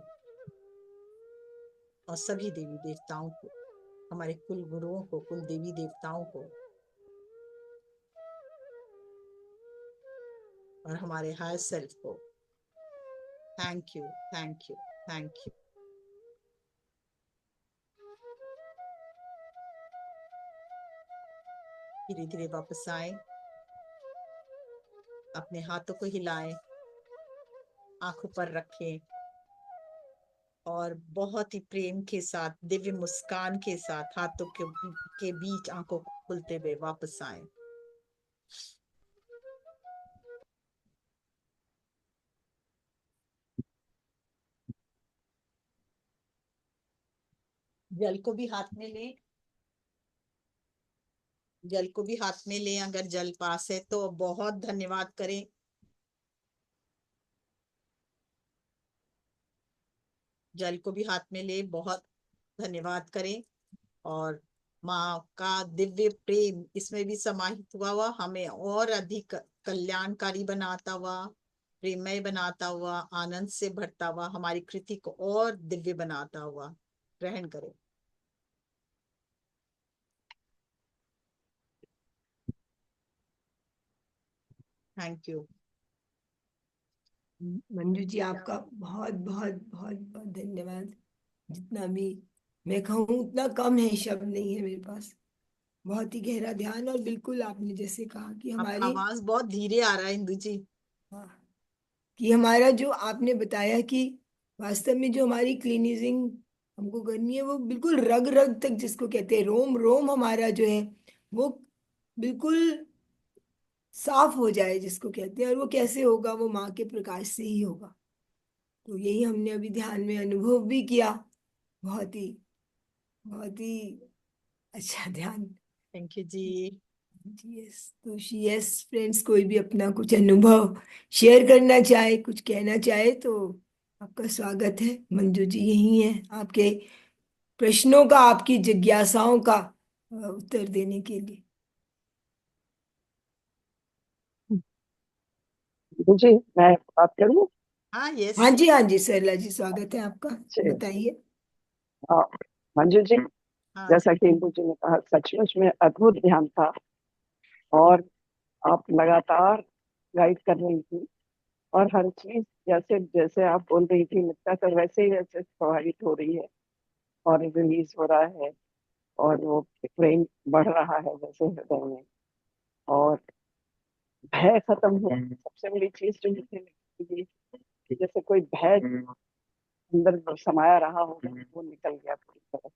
और सभी देवी देवताओं को, हमारे कुल गुरुओं को, कुल देवी देवताओं को और हमारे हायर सेल्फ को। Thank you, thank you, thank you. धीरे धीरे वापस आए, अपने हाथों को हिलाएं, आंखों पर रखें और बहुत ही प्रेम के साथ, दिव्य मुस्कान के साथ हाथों के बीच आंखों को खुलते हुए वापस आए। जल को भी हाथ में लें, जल को भी हाथ में लें, अगर जल पास है तो बहुत धन्यवाद करें। जल को भी हाथ में ले, बहुत धन्यवाद करें और माँ का दिव्य प्रेम इसमें भी समाहित हुआ हमें और अधिक कल्याणकारी बनाता हुआ, प्रेममय बनाता हुआ, आनंद से भरता हुआ, हमारी कृति को और दिव्य बनाता हुआ ग्रहण करें। Thank you. मंजू जी आपका बहुत बहुत बहुत बहुत धन्यवाद। जितना भी मैं कहूँ उतना कम है, शब्द नहीं है मेरे पास। बहुत ही गहरा ध्यान, और बिल्कुल आपने जैसे कहा कि आपका हमारी, आवाज बहुत धीरे आ रहा है इंदु जी। हाँ, कि हमारा जो आपने बताया कि वास्तव में जो हमारी क्लीनिजिंग हमको करनी है, वो बिल्कुल रग रग तक, जिसको कहते हैं रोम रोम, हमारा जो है वो बिल्कुल साफ हो जाए, जिसको कहते हैं। और वो कैसे होगा? वो माँ के प्रकाश से ही होगा। तो यही हमने अभी ध्यान में अनुभव भी किया। बहुत ही बहुत ही अच्छा ध्यान। Thank you ji. यस, तो यस फ्रेंड्स, कोई भी अपना कुछ अनुभव शेयर करना चाहे, कुछ कहना चाहे, तो आपका स्वागत है। मंजू जी यही है आपके प्रश्नों का, आपकी जिज्ञासाओं का उत्तर देने के लिए। जी, मैं बात करूँ? हाँ, यस। हाँ जी, हाँ जी सरला जी, स्वागत है आपका। जी। बताइए। हाँ, मंजू जी, हाँ जैसा जी। कि इंदु जी ने कहा, सचमुच में अद्भुत ध्यान था। और आप लगातार गाइड कर रही थी, और हर चीज जैसे जैसे आप बोल रही थी, लगता था वैसे ही वैसे प्रभावित हो रही है, और रिलीज हो रहा है, और वो प्रेम बढ़ रहा है जैसे हृदय में, और भय खत्म हो। सबसे बड़ी चीज जो मुझे लगती है कि जैसे कोई भय अंदर समाया रहा होगा, वो निकल गया पूरी तरह।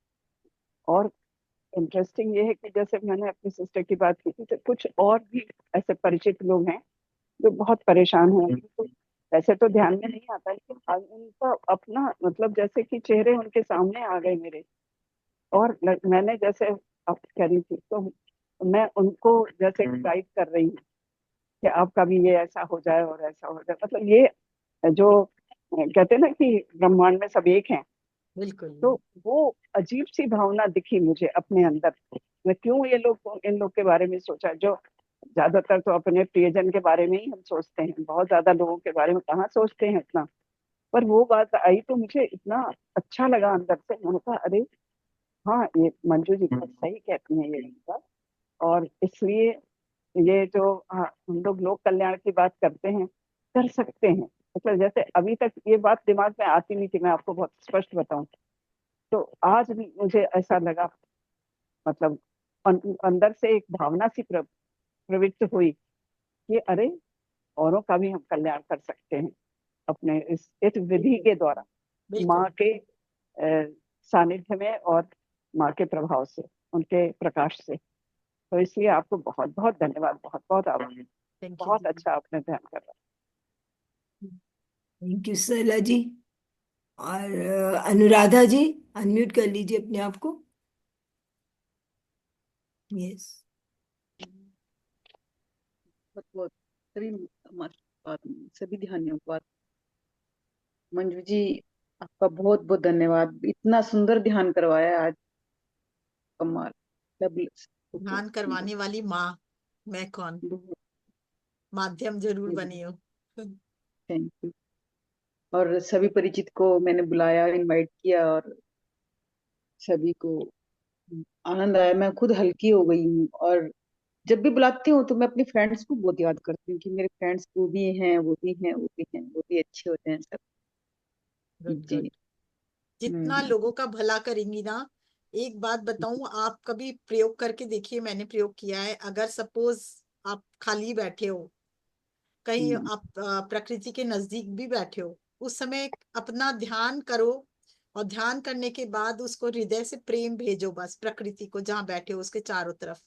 और इंटरेस्टिंग ये है कि जैसे मैंने अपनी सिस्टर की बात की थी, तो कुछ और भी ऐसे परिचित लोग हैं जो बहुत परेशान हैं। तो वैसे तो ध्यान में नहीं आता, लेकिन आज उनका अपना मतलब जैसे कि चेहरे उनके सामने आ गए मेरे। और मैंने जैसे आप कह रही थी, तो मैं उनको जैसे गाइड कर रही हूँ कि आपका भी ये ऐसा हो जाए और ऐसा हो जाए। मतलब ये जो कहते हैं ना कि ब्रह्मांड में सब एक हैं, बिल्कुल। तो वो अजीब सी भावना दिखी मुझे अपने अंदर। मैं क्यों ये लोग इन लोग के बारे में सोचा, जो ज्यादातर तो अपने प्रियजन के बारे में ही हम सोचते हैं, बहुत ज्यादा लोगों के बारे में कहाँ सोचते हैं इतना। पर वो बात आई तो मुझे इतना अच्छा लगा अंदर से। मैंने कहा अरे हाँ, ये मंजू जी बहुत सही कहती हैं ये बात। और इसलिए ये जो हम लोग लोक कल्याण की बात करते हैं, कर सकते हैं। मतलब जैसे अभी तक ये बात दिमाग में आती नहीं थी, मैं आपको बहुत स्पष्ट बताऊं, तो आज भी मुझे ऐसा लगा। मतलब अंदर से एक भावना सी प्रवृत्त हुई कि अरे, औरों का भी हम कल्याण कर सकते हैं अपने इस विधि के द्वारा, बिल्कुल। माँ के सानिध्य में, और माँ के प्रभाव से, उनके प्रकाश से। तो इसलिए आपको बहुत बहुत धन्यवाद, बहुत बहुत आभार। थैंक यू बहुत जी। अच्छा आपने ध्यान करा। थैंक यू सरला जी। और अनुराधा जी, अनम्यूट कर लीजिए अपने आप को। यस। बहुत बहुत सभी सभी ध्यानों। मंजू जी, आपका बहुत बहुत धन्यवाद, इतना सुंदर ध्यान करवाया आज। कमाल। बहुत ध्यान सुंदर। करवाने वाली माँ, मैं कौन, बहुत। माध्यम जरूर बनी हूँ। Thank you. और सभी परिचित को मैंने बुलाया, इनवाइट किया, और सभी को आनंद आया। मैं खुद हल्की हो गई हूँ। और जब भी बुलाती हूँ तो मैं अपनी फ्रेंड्स को बहुत याद करती हूँ कि मेरे फ्रेंड्स वो भी हैं, वो भी हैं, वो भी हैं, वो भी अच्छे होते हैं सब। गुड जी। गुड। जितना हम्म। लोगों का भला करेंगी ना, एक बात बताऊं, आप कभी प्रयोग करके देखिए, मैंने प्रयोग किया है। अगर सपोज आप खाली बैठे हो, कहीं हम्म। आप प्रकृति के नजदीक भी बैठे हो, उस समय अपना ध्यान करो, और ध्यान करने के बाद उसको हृदय से प्रेम भेजो, बस प्रकृति को, जहां बैठे हो उसके चारों तरफ।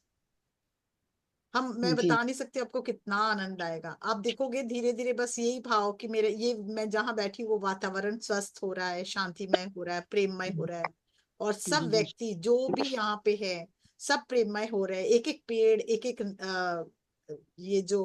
मैं जी। बता नहीं सकती आपको कितना आनंद आएगा। आप देखोगे धीरे धीरे, बस यही भाव कि मेरे ये, मैं जहां बैठी हूँ वो वातावरण स्वस्थ हो रहा है, शांतिमय हो रहा है, प्रेममय हो रहा है, और सब जी। व्यक्ति जो भी यहाँ पे है, सब प्रेममय हो रहे हैं। एक एक पेड़, एक एक ये जो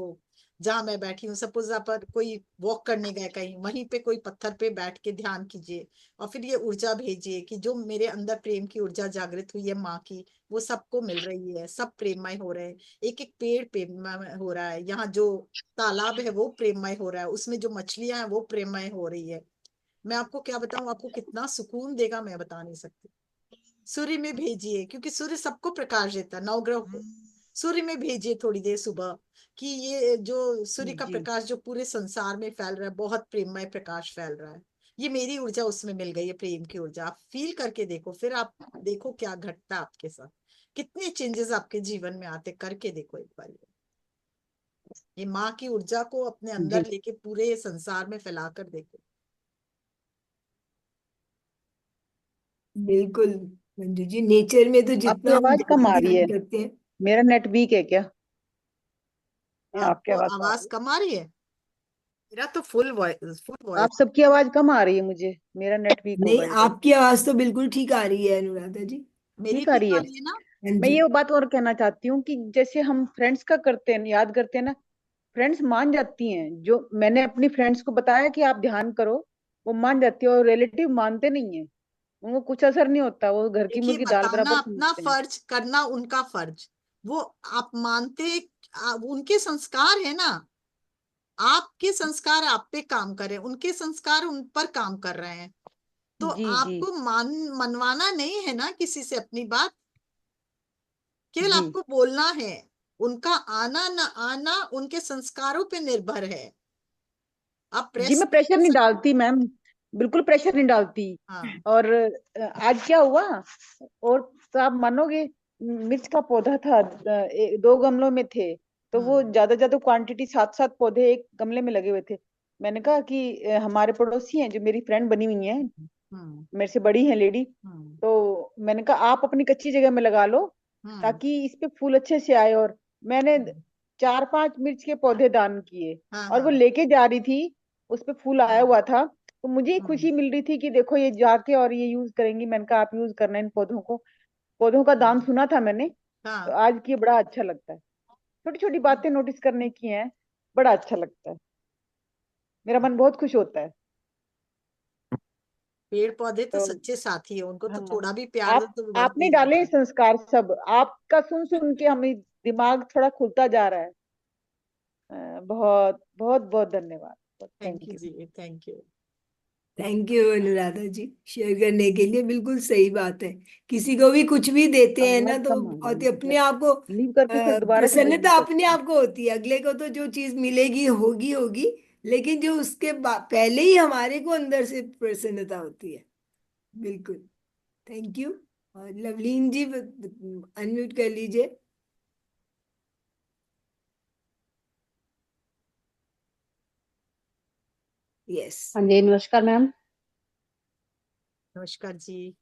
जहां मैं बैठी हूँ, सपोज आप कोई वॉक करने गए कहीं, वहीं पे कोई पत्थर पे बैठ के ध्यान कीजिए और फिर ये ऊर्जा भेजिए कि जो मेरे अंदर प्रेम की ऊर्जा जागृत हुई है माँ की, वो सबको मिल रही है, सब प्रेममय हो रहे हैं। एक एक पेड़ प्रेममय हो रहा है, यहाँ जो तालाब है वो प्रेममय हो रहा है, उसमें जो मछलियां हैं वो प्रेममय हो रही है। मैं आपको क्या बताऊं, आपको कितना सुकून देगा मैं बता नहीं सकती। सूर्य में भेजिए, क्योंकि सूर्य सबको प्रकाश देता है, नवग्रह को। सूर्य में भेजिए थोड़ी देर सुबह, कि ये जो सूर्य का जी प्रकाश जो पूरे संसार में फैल रहा है, बहुत प्रेममय प्रकाश फैल रहा है, ये मेरी ऊर्जा उसमें मिल गई है, प्रेम की ऊर्जा। आप फील करके देखो, फिर आप देखो क्या घटता है आपके साथ, कितने चेंजेस आपके जीवन में आते, करके देखो एक बार। ये माँ की ऊर्जा को अपने जी। अंदर लेके पूरे संसार में फैला कर देखो। बिल्कुल मंजू जी, नेचर में तो आपकी जितना हम आवाज कम ज्यादा आ रही ध्यान है। करते हैं। मेरा नेट वीक है क्या? आपकी आपको आवाज तो आ आवाज रही कम आ रही है? मेरा तो फुल वॉइस, फुल है। वॉइस। आप सबकी आवाज कम आ रही है मुझे, मेरा नेट वीक नहीं, होगा ये तो। आपकी आवाज तो बिल्कुल ठीक आ रही है अनुराधा जी। मेरी ठीक आ ठीक रही आ है। रही है ना? हाँ मैं जी। ये बात और कहना चाहती हूँ कि जैसे हम फ्रेंड्स का करते हैं, याद करते हैं ना, फ्रेंड्स मान जाती हैं। जो मैंने अपनी फ्रेंड्स को बताया कि आप ध्यान करो, वो मान जाती है, और रिलेटिव मानते नहीं है, उनको कुछ असर नहीं होता, वो घर की देखिए, मुर्गी दाल बताना बराबर अपना समझते हैं। फर्ज, करना उनका फर्ज। वो आप मानते, उनके संस्कार है ना, आपके संस्कार आप पे काम कर रहे हैं, उनके संस्कार उन पर काम कर रहे हैं। तो जी जी आपको मनवाना नहीं है ना किसी से अपनी बात, केवल जी आपको बोलना है। उनका आना ना आना उनके संस्कारों पे निर्भर है, आप जी। प्रेस मैं नहीं प्रेशर कर नहीं सकते। डालती मैम, बिल्कुल प्रेशर नहीं डालती। हाँ। और आज क्या हुआ, और तो आप मानोगे, मिर्च का पौधा था, 2 गमलों में थे, तो वो हम्म। ज्यादा ज्यादा क्वांटिटी, 7-7 पौधे एक गमले में लगे हुए थे। मैंने कहा कि हमारे पड़ोसी हैं, जो मेरी फ्रेंड बनी हुई हैं, हम्म। मेरे से बड़ी हैं लेडी, हम्म। तो मैंने कहा आप अपनी कच्ची जगह में लगा लो, हम्म। ताकि इस पे फूल अच्छे से आए। और मैंने हम्म। 4-5 मिर्च के पौधे दान किए, हाँ और वो हाँ। लेके जा रही थी, उस पे फूल आया हम्म। हुआ था, तो मुझे ही हम्म। खुशी मिल रही थी कि देखो ये जाके और ये यूज करेंगी। मैंने कहा आप यूज करना इन पौधों को, पौधों का दान सुना था मैंने, तो हाँ। आज की बड़ा अच्छा लगता है। छोटी छोटी बातें नोटिस करने की हैं, बड़ा अच्छा लगता है, मेरा मन बहुत खुश होता है। पेड़ पौधे तो तो सच्चे साथी है, उनको तो हाँ, थोड़ा भी प्यार दो आप तो वो बढ़ते आपने ही डाले जाते हैं हैं। संस्कार सब, आपका सुन सुन के हमें दिमाग थोड़ा खुलता जा रहा है। बहुत बहुत बहुत धन्यवाद, thank thank you you. Ji, thank you. Thank you Anuradha ji, share करने के लिए। बिल्कुल सही बात है। किसी को भी कुछ भी देते हैं ना आवाज तो कम आ रही है और मुझे, अपने आप को लीव करके फिर दोबारा से ज्वाइन प्रसन्नता अपने करती हूँ। आप को होती है। अगले को तो जो चीज मिलेगी होगी होगी, लेकिन जो उसके पहले ही हमारे को अंदर से प्रसन्नता होती है। बिल्कुल। Thank you. और लवलीन जी, अनम्यूट कर लीजिए। यस। हाँ जी, नमस्कार मैम। नमस्कार जी।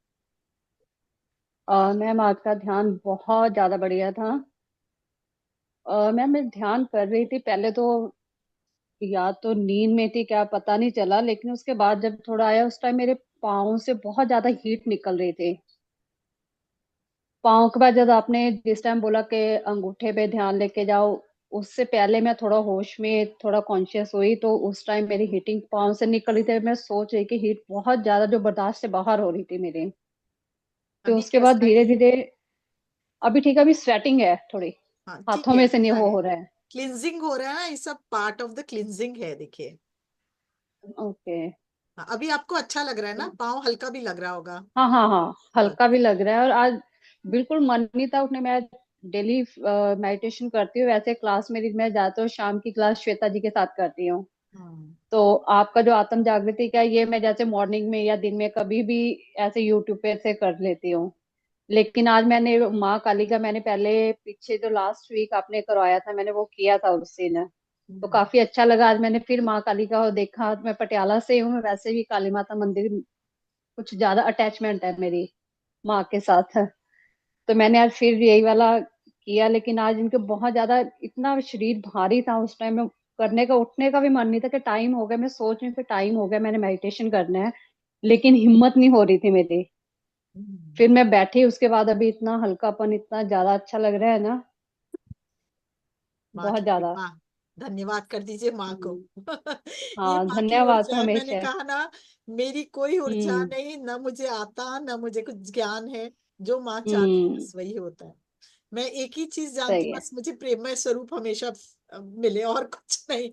मैम आज का ध्यान बहुत ज्यादा बढ़िया था। मैम मैं ध्यान कर रही थी पहले तो, या तो नींद में थी क्या पता नहीं चला, लेकिन उसके बाद जब थोड़ा आया उस टाइम मेरे पाँव से बहुत ज्यादा हीट निकल रही थी। पाँव के बाद जब आपने जिस टाइम बोला कि अंगूठे पे ध्यान लेके जाओ, उससे पहले मैं थोड़ा होश में, थोड़ा कॉन्शियस हुई, तो उस टाइम मेरी हीटिंग पाँव से निकल रही थी। मैं सोच रही कि हीट बहुत ज्यादा जो बर्दाश्त से बाहर हो रही थी मेरी। तो अभी उसके बाद कैसा है? धीरे धीरे अभी ठीक है, अभी स्वेटिंग है थोड़ी, हाँ ठीक हाथों है, में से नहीं अच्छा वो है। हो रहा है। क्लिनजिंग हो रहा है ना, ये सब पार्ट ऑफ द क्लिनजिंग है, देखिए। ओके। हाँ, अभी आपको अच्छा लग रहा है ना, पाँव हल्का भी लग रहा होगा। हाँ हाँ हाँ, हाँ। हल्का भी लग रहा है। और आज बिल्कुल मन नहीं था उठने। मैं डेली मेडिटेशन करती हूँ, वैसे क्लास मेरी मैं जाती हूँ, शाम की क्लास श्वेता जी के साथ करती हूँ। हम्म। तो आपका जो आत्म जागृति का, ये मैं जैसे मॉर्निंग में या दिन में कभी भी ऐसे यूट्यूब पे से कर लेती हूँ। लेकिन आज मैंने माँ काली का, मैंने पहले पीछे जो लास्ट वीक आपने करवाया था, मैंने वो किया था उस दिन। तो हम्म। काफी अच्छा लगा। आज मैंने फिर माँ काली का देखा। मैं पटियाला से हूँ, वैसे भी काली माता मंदिर कुछ ज्यादा अटैचमेंट है मेरी माँ के साथ। तो मैंने आज फिर यही वाला किया। लेकिन आज इनके बहुत ज्यादा, इतना शरीर भारी था उस टाइम में, करने का उठने का भी मन नहीं था कि टाइम हो गया। मैं सोच रही हूँ कि टाइम हो गया, मैंने मेडिटेशन करना है, लेकिन हिम्मत नहीं हो रही थी मेरी। हम्म। फिर मैं बैठी, उसके बाद अभी इतना हल्कापन, इतना ज्यादा अच्छा लग रहा है ना, माँ बहुत की ज्यादा। कृपा। धन्यवाद कर दीजिए माँ को। ये हाँ, माँ की धन्यवाद तो ऊर्जा है। हमेशा मैंने है। कहा ना, मेरी कोई ऊर्जा हम्म। नहीं, ना मुझे आता, ना मुझे कुछ ज्ञान है। जो माँ चाहती है हम्म। बस वही होता है। मैं एक ही चीज जानती सही हूँ, है। बस मुझे प्रेममय स्वरूप हमेशा मिले, और कुछ नहीं।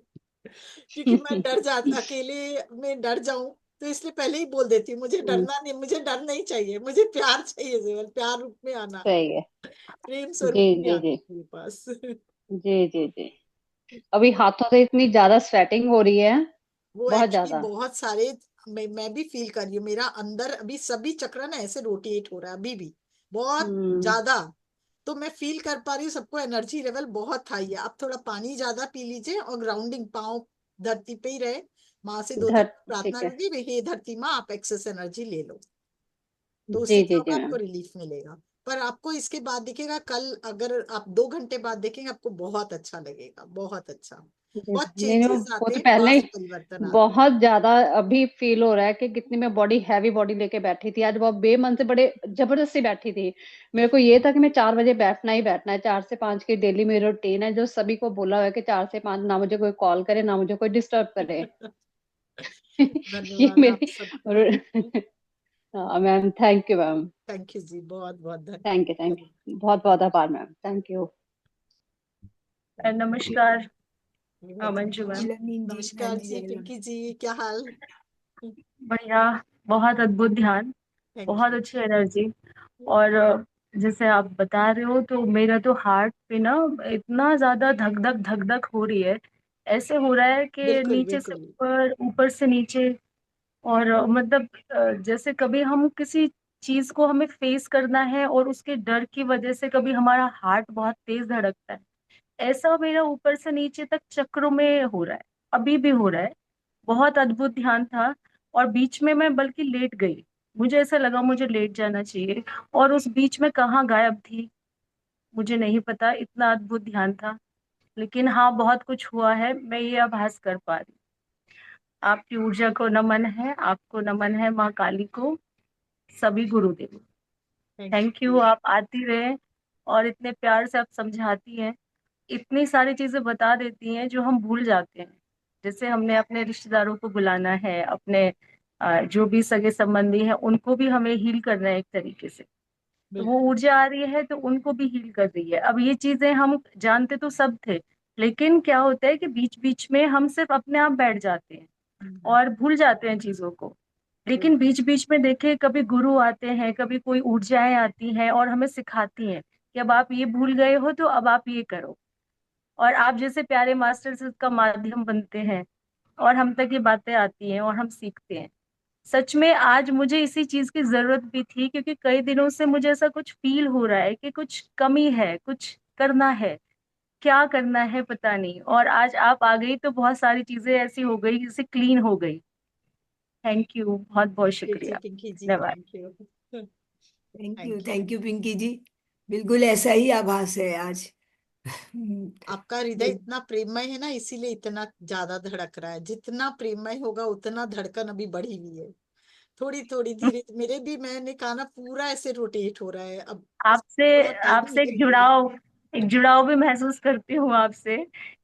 क्योंकि मैं डर जाती, अकेले में डर जाऊं, तो इसलिए पहले ही बोल देती हूँ, मुझे हम्म, डरना नहीं, मुझे डर नहीं चाहिए, मुझे प्यार चाहिए, केवल प्यार रूप में आना, सही है। प्रेम जी स्वरूप में जी आना जी। मेरे पास। जी जी जी। अभी हाथों से इतनी ज्यादा स्वेटिंग हो रही है, वो बहुत एक्चुअली ज्यादा। बहुत सारे, मैं भी फील कर रही हूँ, मेरा अंदर अभी सभी चक्र ना ऐसे रोटेट हो रहा है अभी भी, बहुत हम्म। ज्यादा। तो मैं फील कर पा रही हूँ, सबको एनर्जी लेवल बहुत हाई है। आप थोड़ा पानी ज्यादा पी लीजिए, और ग्राउंडिंग, पाँव धरती पे ही रहे। माँ से 2-3 धर ठीक प्रार्थना है। करिए, हे धरती माँ, आप एक्सेस एनर्जी ले लो। तो उससे जी क्या जी होगा, जी आपको मैम। रिलीफ मिलेगा। पर आपको इसके बाद दिखेगा, कल अगर आप 2 घंटे बाद देखेंगे, आपको बहुत अच्छा लगेगा, बहुत अच्छा। जी बहुत नहीं नहीं, चेंजेस वो आते तो हैं, पहले ही फास्ट परिवर्तन आते हैं। बहुत ज्यादा अभी फील हो रहा है कि कितनी मैं बॉडी हैवी बॉडी लेके बैठी थी आज, बहुत बेमन से बड़े जबरदस्ती बैठी थी। मेरे को ये था कि मैं 4 बजे बैठना ही बैठना है, 4 से 5 की डेली मेरी रूटीन है, जो सभी को बोला हुआ है कि 4 से 5 ना मुझे कोई कॉल करे ना मुझे कोई डिस्टर्ब करे। ये धन्यवाद आप मेरी सबका। हाँ ma'am, thank you ma'am. Thank you जी, बहुत बहुत थैंक धन्यवाद। यू, बहुत बहुत आभार मैम, थैंक यू। नमस्कार मंजू मैम। हेलो नीम जी, हाँ नमस्कार जी, जी, हेलो। पिंकी जी, क्या हाल? बढ़िया। बहुत अद्भुत ध्यान। थैंक बहुत अच्छी एनर्जी। और जैसे आप बता रहे हो तो मेरा तो हार्ट पे ना इतना ज्यादा धक धक धक धक हो रही है। ऐसे हो रहा है कि बिल्कुल नीचे से बिल्कुल। ऊपर, ऊपर से नीचे। और मतलब जैसे कभी हम किसी चीज को हमें फेस करना है और उसके डर की वजह से कभी हमारा हार्ट बहुत तेज धड़कता है। ऐसा मेरा ऊपर से नीचे तक चक्रों में हो रहा है। अभी भी हो रहा है। बहुत अद्भुत ध्यान था। और बीच में मैं बल्कि लेट गई। मुझे ऐसा लगा मुझे लेट जाना चाहिए। और उस बीच में कहाँ गायब थी मुझे नहीं पता, इतना अद्भुत ध्यान था। लेकिन हाँ, बहुत कुछ हुआ है, मैं ये आभास कर पा रही हूँ। आपकी ऊर्जा को नमन है, आपको नमन है, माँ काली को, सभी गुरुदेव। Thank thank you, you. आप आती रहे। और इतने प्यार से आप समझाती हैं। इतनी सारी चीजें बता देती हैं जो हम भूल जाते हैं। जैसे हमने अपने रिश्तेदारों को बुलाना है, अपने जो भी सगे संबंधी हैं उनको भी हमें हील करना है एक तरीके से। तो वो बिल्कुल। ऊर्जा आ रही है तो उनको भी हील कर रही है। अब ये चीजें हम जानते तो सब थे, लेकिन क्या होता है कि बीच बीच में हम सिर्फ अपने आप बैठ जाते हैं हम्म, और भूल जाते हैं चीजों को। लेकिन बिल्कुल बीच बीच में देखे, कभी गुरु आते हैं, कभी कोई ऊर्जाएं आती हैं और हमें सिखाती हैं कि अब आप ये भूल गए हो तो अब आप ये करो। और आप जैसे प्यारे मास्टर का माध्यम बनते हैं और हम तक ये बातें आती हैं और हम सीखते हैं। सच में आज मुझे इसी चीज की जरूरत भी थी, क्योंकि कई दिनों से मुझे ऐसा कुछ फील हो रहा है कि कुछ कमी है, कुछ करना है, क्या करना है पता नहीं। और आज आप आ गई तो बहुत सारी चीजें ऐसी हो गई जैसे क्लीन हो गई। थैंक यू, बहुत बहुत जी, शुक्रिया। पिंकी जी, धन्यवाद। Thank you. Thank thank you. You Pinky ji. बिल्कुल ऐसा ही आभास है आज। आपका हृदय इतना प्रेममय है ना, इसीलिए इतना ज्यादा धड़क रहा है। जितना प्रेममय होगा उतना धड़कन अभी बढ़ी हुई है। थोड़ी थोड़ी धीरे मेरे भी, मैंने कहा ना, पूरा ऐसे रोटेट हो रहा है अब। आपसे थोड़ा टाइम आपसे निकल एक गया। जुड़ाव, एक जुड़ाव भी महसूस करती हूँ आपसे।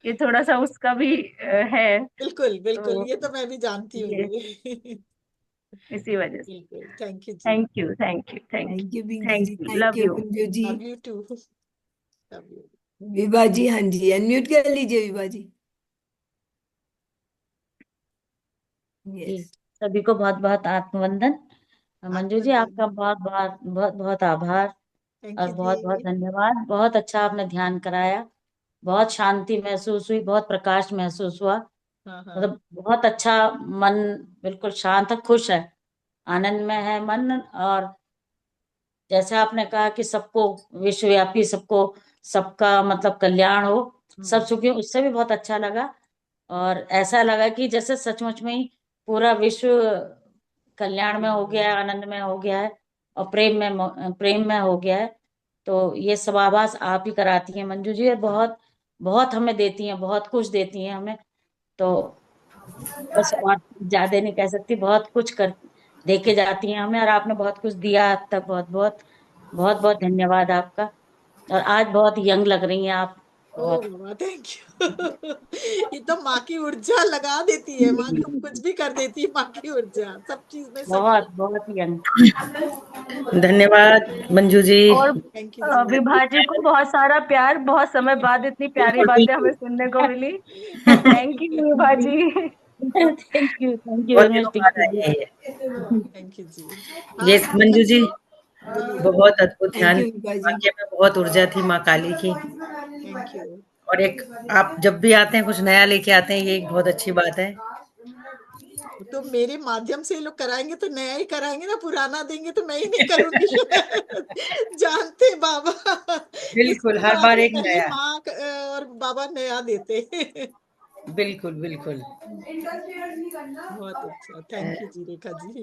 ये थोड़ा सा उसका भी है। बिल्कुल बिल्कुल, तो ये तो मैं भी जानती हूँ ये ये। इसी वजह से। बिल्कुल, thank you ji. Thank you, thank you, thank thank you. You Pinky thank जी, you, thank love you you. Kunju ji. Love you too. Love you. Vibha ji, हाँ जी, अनम्यूट कर लीजिए विभा जी। जी, यस। सभी को बहुत बहुत आत्मवंदन। मंजू जी, आत्मन। आपका बहुत बहुत बहुत बहुत आभार। थैंक और यू बहुत बहुत जी। धन्यवाद। बहुत अच्छा आपने ध्यान कराया। बहुत शांति महसूस हुई, बहुत प्रकाश महसूस हुआ। हाँ हाँ। मतलब बहुत अच्छा। मन बिल्कुल शांत है, खुश है, आनंद में है मन। और जैसे आपने कहा कि सबको, विश्वव्यापी सबको, सबका मतलब कल्याण हो, सब हम्म, सुखी हो, उससे भी बहुत अच्छा लगा। और ऐसा लगा कि जैसे सचमुच में ही पूरा विश्व कल्याण में हो गया है, आनंद में हो गया है, और प्रेम में हो गया है। तो ये सब आभास आप ही कराती हैं मंजू जी, और बहुत बहुत हमें देती हैं, बहुत कुछ देती हैं हमें। तो बस और ज्यादा नहीं कह सकती, बहुत कुछ कर दे के जाती हैं हमें, और आपने बहुत कुछ दिया अब तक। बहुत बहुत बहुत बहुत धन्यवाद आपका। और आज बहुत यंग लग रही हैं आप, ओ माँ, थैंक यू। ये तो माँ की ऊर्जा लगा देती है, माँ तो कुछ भी कर देती है, माँ की ऊर्जा सब चीज में सब। बहुत यंग। धन्यवाद मंजू जी। और थैंक यू जी। विभा जी को बहुत सारा प्यार, बहुत समय बाद इतनी प्यारी बिल्कुल बातें बिल्कुल। हमें सुनने को मिली। Thank you Vibha ji. Thank you बहुत वेरी दिनों मच बाद टीचर जी। आए हैं थैंक यू जी। ये। हाँ मंजू जी बोलिए। बहुत अद्भुत थैंक ध्यान, यू विभा जी। वाक्य में बहुत ऊर्जा थी माँ काली की। Thank you. और एक आप जब भी आते हैं कुछ नया लेके आते हैं, ये एक बहुत अच्छी बात है। तो मेरे माध्यम से ये लोग कराएंगे तो नया ही कराएंगे ना, पुराना देंगे तो मैं ही नहीं करूंगी शायद। जानते बाबा, बिल्कुल, इसके हर बाद बार में एक पहले नया। माँ और बाबा नया देते। बिल्कुल बिल्कुल। बहुत अच्छा, थैंक यू जी रेखा जी।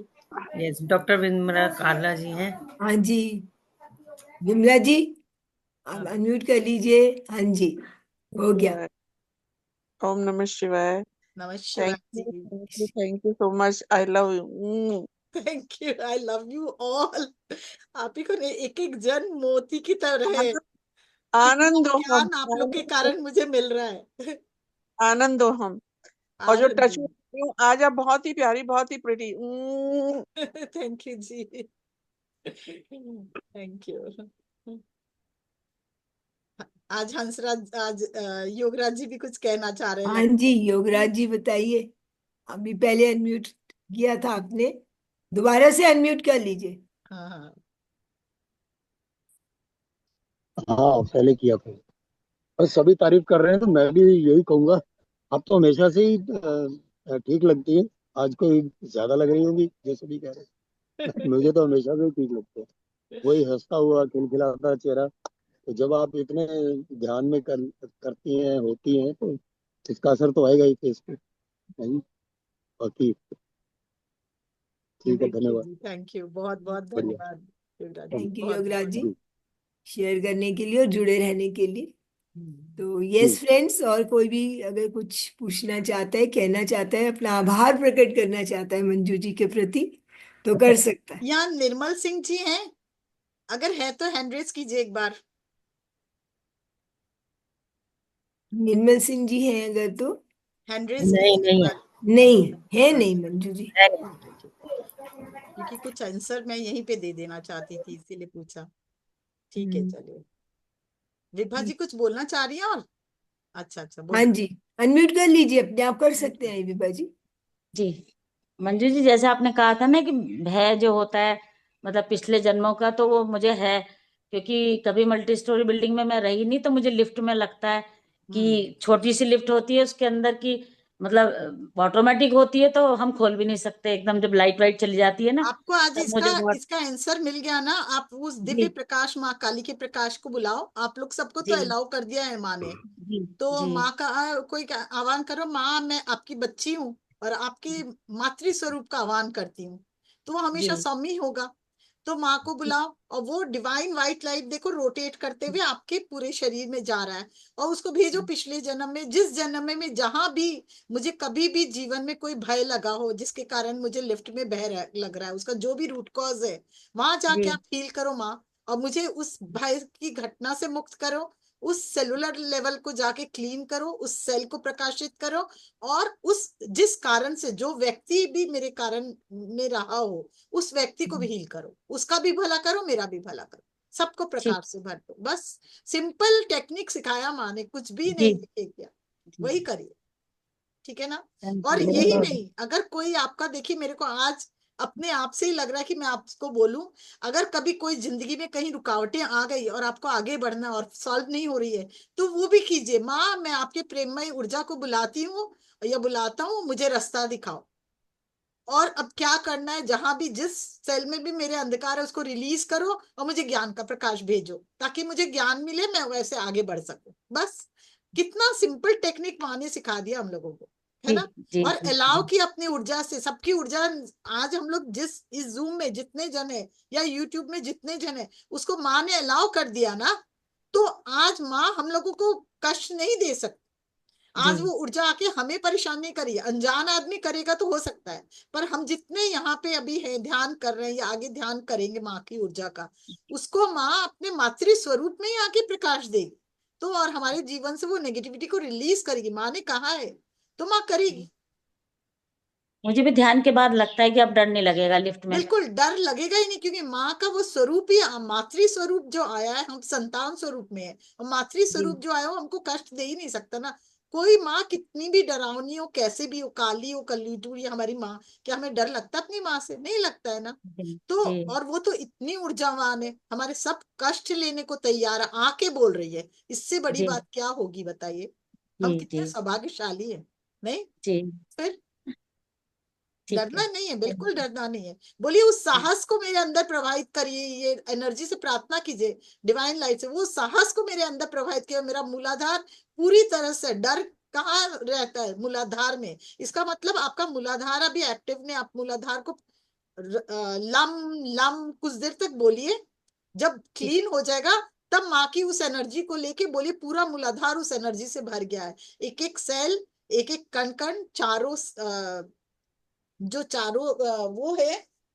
यस, डॉक्टर विमला कार्ला जी हैं। हाँ जी, विमला जी आप हाँ, अनम्यूट कर लीजिए। हाँ जी, हो गया। शिवाय। ओम नमः शिवाय। नमस्कार thank you, ji. Thank you so much. I love you. Thank you, I love you all. आप ही को नहीं, एक एक जन मोती की तरह है। कितना आनंद हो हम, ज्ञान आप लोग के कारण मुझे मिल रहा है। आनंद हो हम। और जो टच आनंद। हूँ आज, आप बहुत ही प्यारी, बहुत ही pretty. Thank you ji. Thank you. आज हंसराज, आज योगराज जी भी कुछ कहना चाह रहे हैं हाँ लगता जी, योगराज जी बताइए। अभी पहले अनम्यूट किया था आपने, दोबारा से अनम्यूट कर लीजिए। है। हाँ हाँ। हाँ पहले किया था। बस सभी तारीफ कर रहे हैं तो मैं भी यही कहूंगा। आप तो हमेशा से ही ठीक लगती है। आज कोई ज्यादा लग रही होगी जो सभी कह रहे हैं। मुझे तो हमेशा से ही ठीक लगते हैं। वही हंसता हुआ खिलखिलाता चेहरा। तो जब आप इतने ध्यान में करती हैं, होती हैं, तो इसका असर तो आएगा ही फेस पे। नहीं, बाकी ठीक है, थैंक यू धन्यवाद। जी, थैंक यू, बहुत बहुत बढ़िया। धन्यवाद योगराज जी, थैंक यू बहुत योगराज बहुत। जी, जी शेयर करने के लिए और जुड़े रहने के लिए। हम्म। तो जी। यस फ्रेंड्स, और कोई भी अगर कुछ पूछना चाहता है, कहना चाहता है, अपना आभार प्रकट करना चाहता है मंजू जी के प्रति, तो कर सकता है। यहाँ निर्मल सिंह जी हैं, अगर है तो हैंड रेज कीजिए एक बार। निर्मल सिंह जी हैं अगर तो? हैंड रेज नहीं कीजिए एक नहीं है, बार। नहीं है, हाँ, नहीं मंजू जी। है नहीं। ठीक है ठीक है। क्योंकि कुछ आंसर मैं यहीं पे दे देना चाहती थी, इसीलिए पूछा। ठीक है, हम्म, चलिए। विभा जी कुछ बोलना चाह रही हैं और? अच्छा अच्छा, हाँ बोलिए। जी, अनम्यूट कर लीजिए अपने आप, कर सकते हैं विभा जी। जी मंजू जी, जैसे आपने कहा था ना कि भय जो होता है मतलब पिछले जन्मों का, तो वो मुझे है। क्योंकि कभी मल्टी स्टोरी बिल्डिंग में मैं रही नहीं, तो मुझे लिफ्ट में लगता है हम्म। कि छोटी सी लिफ्ट होती है, उसके अंदर की मतलब ऑटोमेटिक होती है, तो हम खोल भी नहीं सकते एकदम, जब लाइट वाइट चली जाती है ना, आपको आज तब मुझे इसका बहुत। इसका आंसर मिल गया ना। आप उस दिव्य जी प्रकाश माँ काली के प्रकाश को बुलाओ। आप लोग सबको तो जी अलाउ कर दिया है माँ ने। जी तो जी माँ का आह्वान करो, माँ मैं आपकी बच्ची हूँ और आपके मातृ स्वरूप का आह्वान करती हूँ। तो वो जी हमेशा सौम्य ही होगा। तो माँ को बुलाओ और वो डिवाइन व्हाइट लाइट देखो रोटेट करते हुए आपके पूरे शरीर में जा रहा है। और उसको भेजो पिछले जन्म में, जिस जन्म में जहां भी मुझे कभी भी जीवन में कोई भय लगा हो, जिसके कारण मुझे लिफ्ट में लग रहा है, उसका जो भी रूट कॉज है, वहां जाके जी आप फील करो माँ। और मुझे उस भय की घटना से मुक्त करो। उस सेलुलर लेवल को जाके क्लीन करो, उस सेल को प्रकाशित करो। और उस जिस कारण से जो व्यक्ति भी मेरे कारण में रहा हो, उस व्यक्ति को भी हील करो, उसका भी भला करो, मेरा भी भला करो। सबको ठीक। प्रकाश से भर दो। बस सिंपल टेक्निक सिखाया माँ ने, कुछ भी जी नहीं लिखे किया। जी वही करिए, ठीक है ना। थैंक और यू यही धन्यवाद। नहीं, अगर कोई आपका, देखिए मेरे को आज अपने आप से ही लग रहा है कि मैं आपको बोलूं, अगर कभी कोई जिंदगी में कहीं रुकावटें आ गई और आपको आगे बढ़ना और सॉल्व नहीं हो रही है, तो वो भी कीजिए, माँ मैं आपके प्रेममय ऊर्जा को बुलाती हूँ या बुलाता हूँ, मुझे रास्ता दिखाओ। और अब क्या करना है, जहां भी जिस सेल में भी मेरे अंधकार है उसको रिलीज करो और मुझे ज्ञान का प्रकाश भेजो, ताकि मुझे ज्ञान मिले, मैं वैसे आगे बढ़ सकूं। बस कितना सिंपल टेक्निक माँ ने सिखा दिया हम लोगों को, है जी ना। जी और जी अलाउ जी की अपनी ऊर्जा से, सबकी ऊर्जा। आज हम लोग जिस इस जूम में जितने जन है या यूट्यूब में जितने जन है, उसको माँ ने अलाउ कर दिया ना, तो आज माँ हम लोगों को कष्ट नहीं दे सकती। जी आज वो ऊर्जा आके हमें परेशान नहीं करिए, अनजान आदमी करेगा तो हो सकता है, पर हम जितने यहाँ पे अभी है ध्यान कर रहे हैं या आगे ध्यान करेंगे माँ की ऊर्जा का, उसको माँ अपने मातृ स्वरूप में ही आके प्रकाश देगी। तो और हमारे जीवन से वो नेगेटिविटी को रिलीज करेगी। माँ ने कहा है तो माँ करेगी। मुझे भी ध्यान के बाद लगता है कि अब डर नहीं लगेगा लिफ्ट में। बिल्कुल डर लगेगा ही नहीं, क्योंकि माँ का वो स्वरूप ही, मातृ स्वरूप जो आया है, हम संतान स्वरूप में है, और मातृ स्वरूप जो आया हो हमको कष्ट दे ही नहीं सकता ना। कोई माँ कितनी भी डरावनी हो, कैसे भी हो, काली हो, कलयुगी हमारी माँ, क्या हमें डर लगता है अपनी माँ से? नहीं लगता है ना। तो जी और वो तो इतनी ऊर्जावान है, हमारे सब कष्ट लेने को तैयार है, आके बोल रही है। इससे बड़ी जी बात क्या होगी बताइए? हम जी कितने जी सौभाग्यशाली हैं। नहीं जी फिर ठीक डरना है। नहीं है, बिल्कुल डरना नहीं है। बोलिए उस साहस को मेरे अंदर प्रवाहित करिए, ये एनर्जी से प्रार्थना कीजिए डिवाइन लाइट से, वो साहस को मेरे अंदर प्रवाहित किया। मेरा मूलाधार पूरी तरह से, डर कहाँ रहता है? मूलाधार में। इसका मतलब आपका मूलाधार अभी एक्टिव नहीं। आप मूलाधार को लम लम कुछ देर तक बोलिए, जब क्लीन हो जाएगा तब माँ की उस एनर्जी को लेके बोलिए पूरा मूलाधार उस एनर्जी से भर गया है। एक एक सेल, एक एक कण कण, चारों जो चारों वो है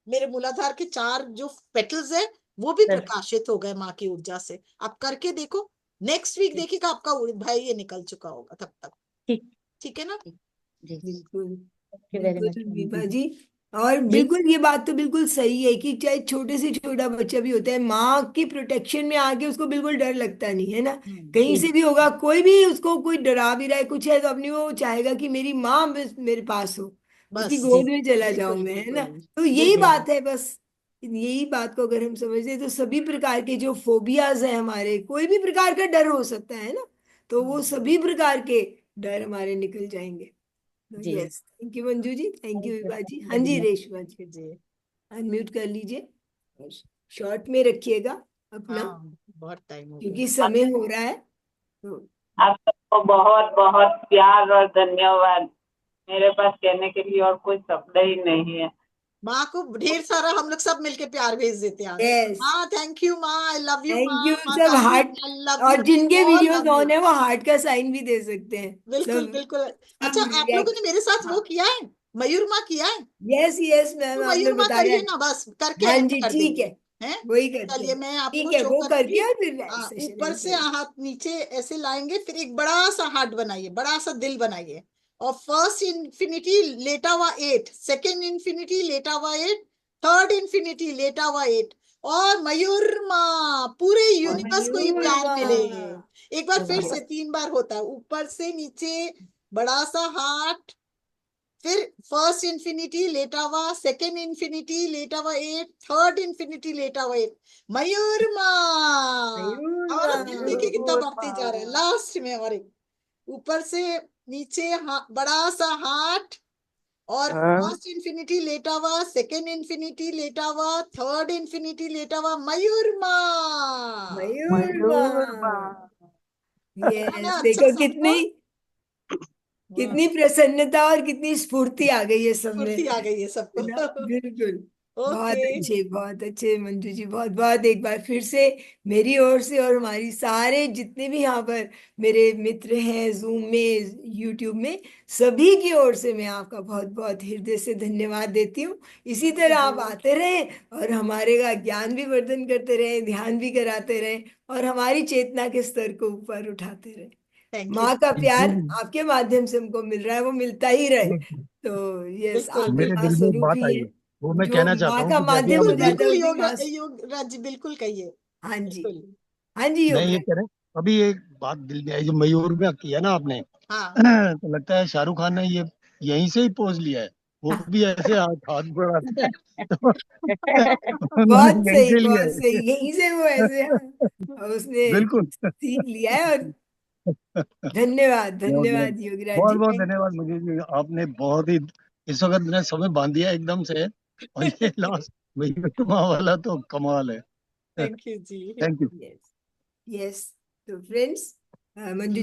मेरे मूलाधार के चार जो पेटल्स है, वो भी सर प्रकाशित हो गए माँ की ऊर्जा से। आप करके देखो, नेक्स्ट वीक देखिएगा आपका भाई ये निकल चुका होगा तब तक। ठीक ठीक है ना? ठीक जी बिल्कुल थैंक यू वेरी बिल्कुल विभा मच। जी। और जी बिल्कुल ये बात तो बिल्कुल सही है कि चाहे छोटे से छोटा बच्चा भी होता है, माँ की प्रोटेक्शन में आके उसको बिल्कुल डर लगता नहीं है ना। कहीं जी से भी होगा, कोई भी उसको कोई डरा भी रहा है कुछ है, तो अपनी वो चाहेगा कि मेरी माँ बस मेरे पास हो, उसकी बस गोद जी में चला जाऊं बिल्कुल मैं, है ना। बिल्कुल तो यही जी बिल्कुल। बात है बस। यही बात को अगर हम समझते तो सभी प्रकार के जो फोबियाज है हमारे, कोई भी प्रकार का डर हो सकता है ना, तो वो सभी प्रकार के डर हमारे निकल जाएंगे। जी yes, thank you Manju ji, thank you thank Vibha ji. You हाँ वेरी जी मच। रेशमा जी, जी अनम्यूट कर लीजिए और शॉर्ट में रखिएगा अपना, हाँ, बहुत टाइम हो गया। क्योंकि समय हो रहा है तो। आप सबको बहुत बहुत प्यार और धन्यवाद। मेरे पास कहने के लिए और कोई शब्द ही नहीं है। माँ को ढेर सारा हम लोग सब मिलके प्यार भेज देते हैं आज। यस, हाँ, थैंक यू माँ, आई लव यू थैंक यू माँ, माँ सब काली हार्ट। आई लव और यू, जिनके all videos love you. On है वो हार्ट का साइन भी दे सकते हैं बिल्कुल सब। बिल्कुल। अच्छा, सब आप लोगों ने रिएक्ट। मेरे साथ वो किया है, मयूर माँ किया है? यस यस मैम, तो आपने मयूर माँ बताया। करिए ना, बस करके हाँ एंड जी कर ठीक देंगे। है, हैं? वही करते चलिए हैं। मैं आपको ठीक है, शो वो करती करके हूँ। और फिर सेशन ऊपर एंड से करेंगे। हाथ नीचे ऐसे लाएंगे, फिर एक बड़ा सा हार्ट बनाइए, बड़ा सा दिल बनाइए, और फर्स्ट इन्फिनिटी लेटा हुआ 8, सेकेंड इन्फिनिटी लेटा हुआ 8, थर्ड इन्फिनिटी लेटा हुआ 8, और मयूर माँ, पूरे यूनिवर्स को ये मयूर प्यार मिले। माँ। एक बार फिर ठीक है। से 3 बार होता है, ऊपर से नीचे बड़ा सा हार्ट, फिर फर्स्ट इन्फिनिटी लेटा हुआ, सेकेंड इन्फिनिटी लेटा हुआ 8, थर्ड इन्फिनिटी लेटा हुआ 8, मयूर माँ। मयूर और दिल देखिए माँ। कितना बढ़ते जा रहा है लास्ट में, और एक ऊपर से नीचे बड़ा सा हार्ट, और फर्स्ट इन्फिनिटी लेटा हुआ, सेकेंड इन्फिनिटी लेटा हुआ, थर्ड इन्फिनिटी लेटा हुआ, मयूर माँ। मयूर मयूर माँ। बा है ना यस, अच्छा देखो सबको? कितनी कितनी प्रसन्नता और कितनी स्फूर्ति आ गई है सब में, फुर्ती आ गई है है ना। सबको। बिल्कुल। ओके। बहुत अच्छे मंजू जी, बहुत बहुत एक बार फिर से मेरी ओर से और हमारी सारे जितने भी यहाँ पर मेरे मित्र हैं जूम में, यूट्यूब में, सभी की ओर से मैं आपका बहुत बहुत हृदय से धन्यवाद देती हूँ। इसी थैंक तरह आप यू। आते रहें और हमारे का ज्ञान भी वर्धन करते रहें, ध्यान भी कराते रहें, और हमारी चेतना के स्तर को ऊपर उठाते रहें। Thank you. माँ का प्यार बिल्कुल आपके माध्यम से हमको मिल रहा है, वो मिलता ही रहे। बिल्कुल। तो यस, बिल्कुल आप भी मेरे माँ दिल में एक स्वरूप बात ही आई है। है, वो मैं जो कहना चाहता माँ हूँ का कि जैसे माध्यम आप हो बिल्कुल जाता है बिल्कुल, उसी योग माँ। योग राज जी बिल्कुल कहिए। हाँ जी, बिल्कुल। हाँ जी मैं ये योगराज। कह रहा हूँ, अभी एक बात दिल में आई, जो मयूर में किया ना आपने, हाँ तो लगता है शाहरुख खान ने ये यहीं से ही पोज लिया है। वो भी ऐसे हाथ हाथ बढ़ाते हैं तो उन्होंने बहुत यहीं सही, से लिया बहुत सही, है। यहीं से वो ऐसे उसने बिल्कुल। सीख लिया है। और धन्यवाद बहुत बहुत धन्यवाद योगराज बहुत जी, बहुत थैंक यू। धन्यवाद मुझे जी, आपने बहुत ही इस वक्त ने समय बांध दिया एकदम से, और ये लास्ट मयूर वाला तो कमाल है। Thank you ji. Thank you. Yes yes. तो फ्रेंड्स, मंजू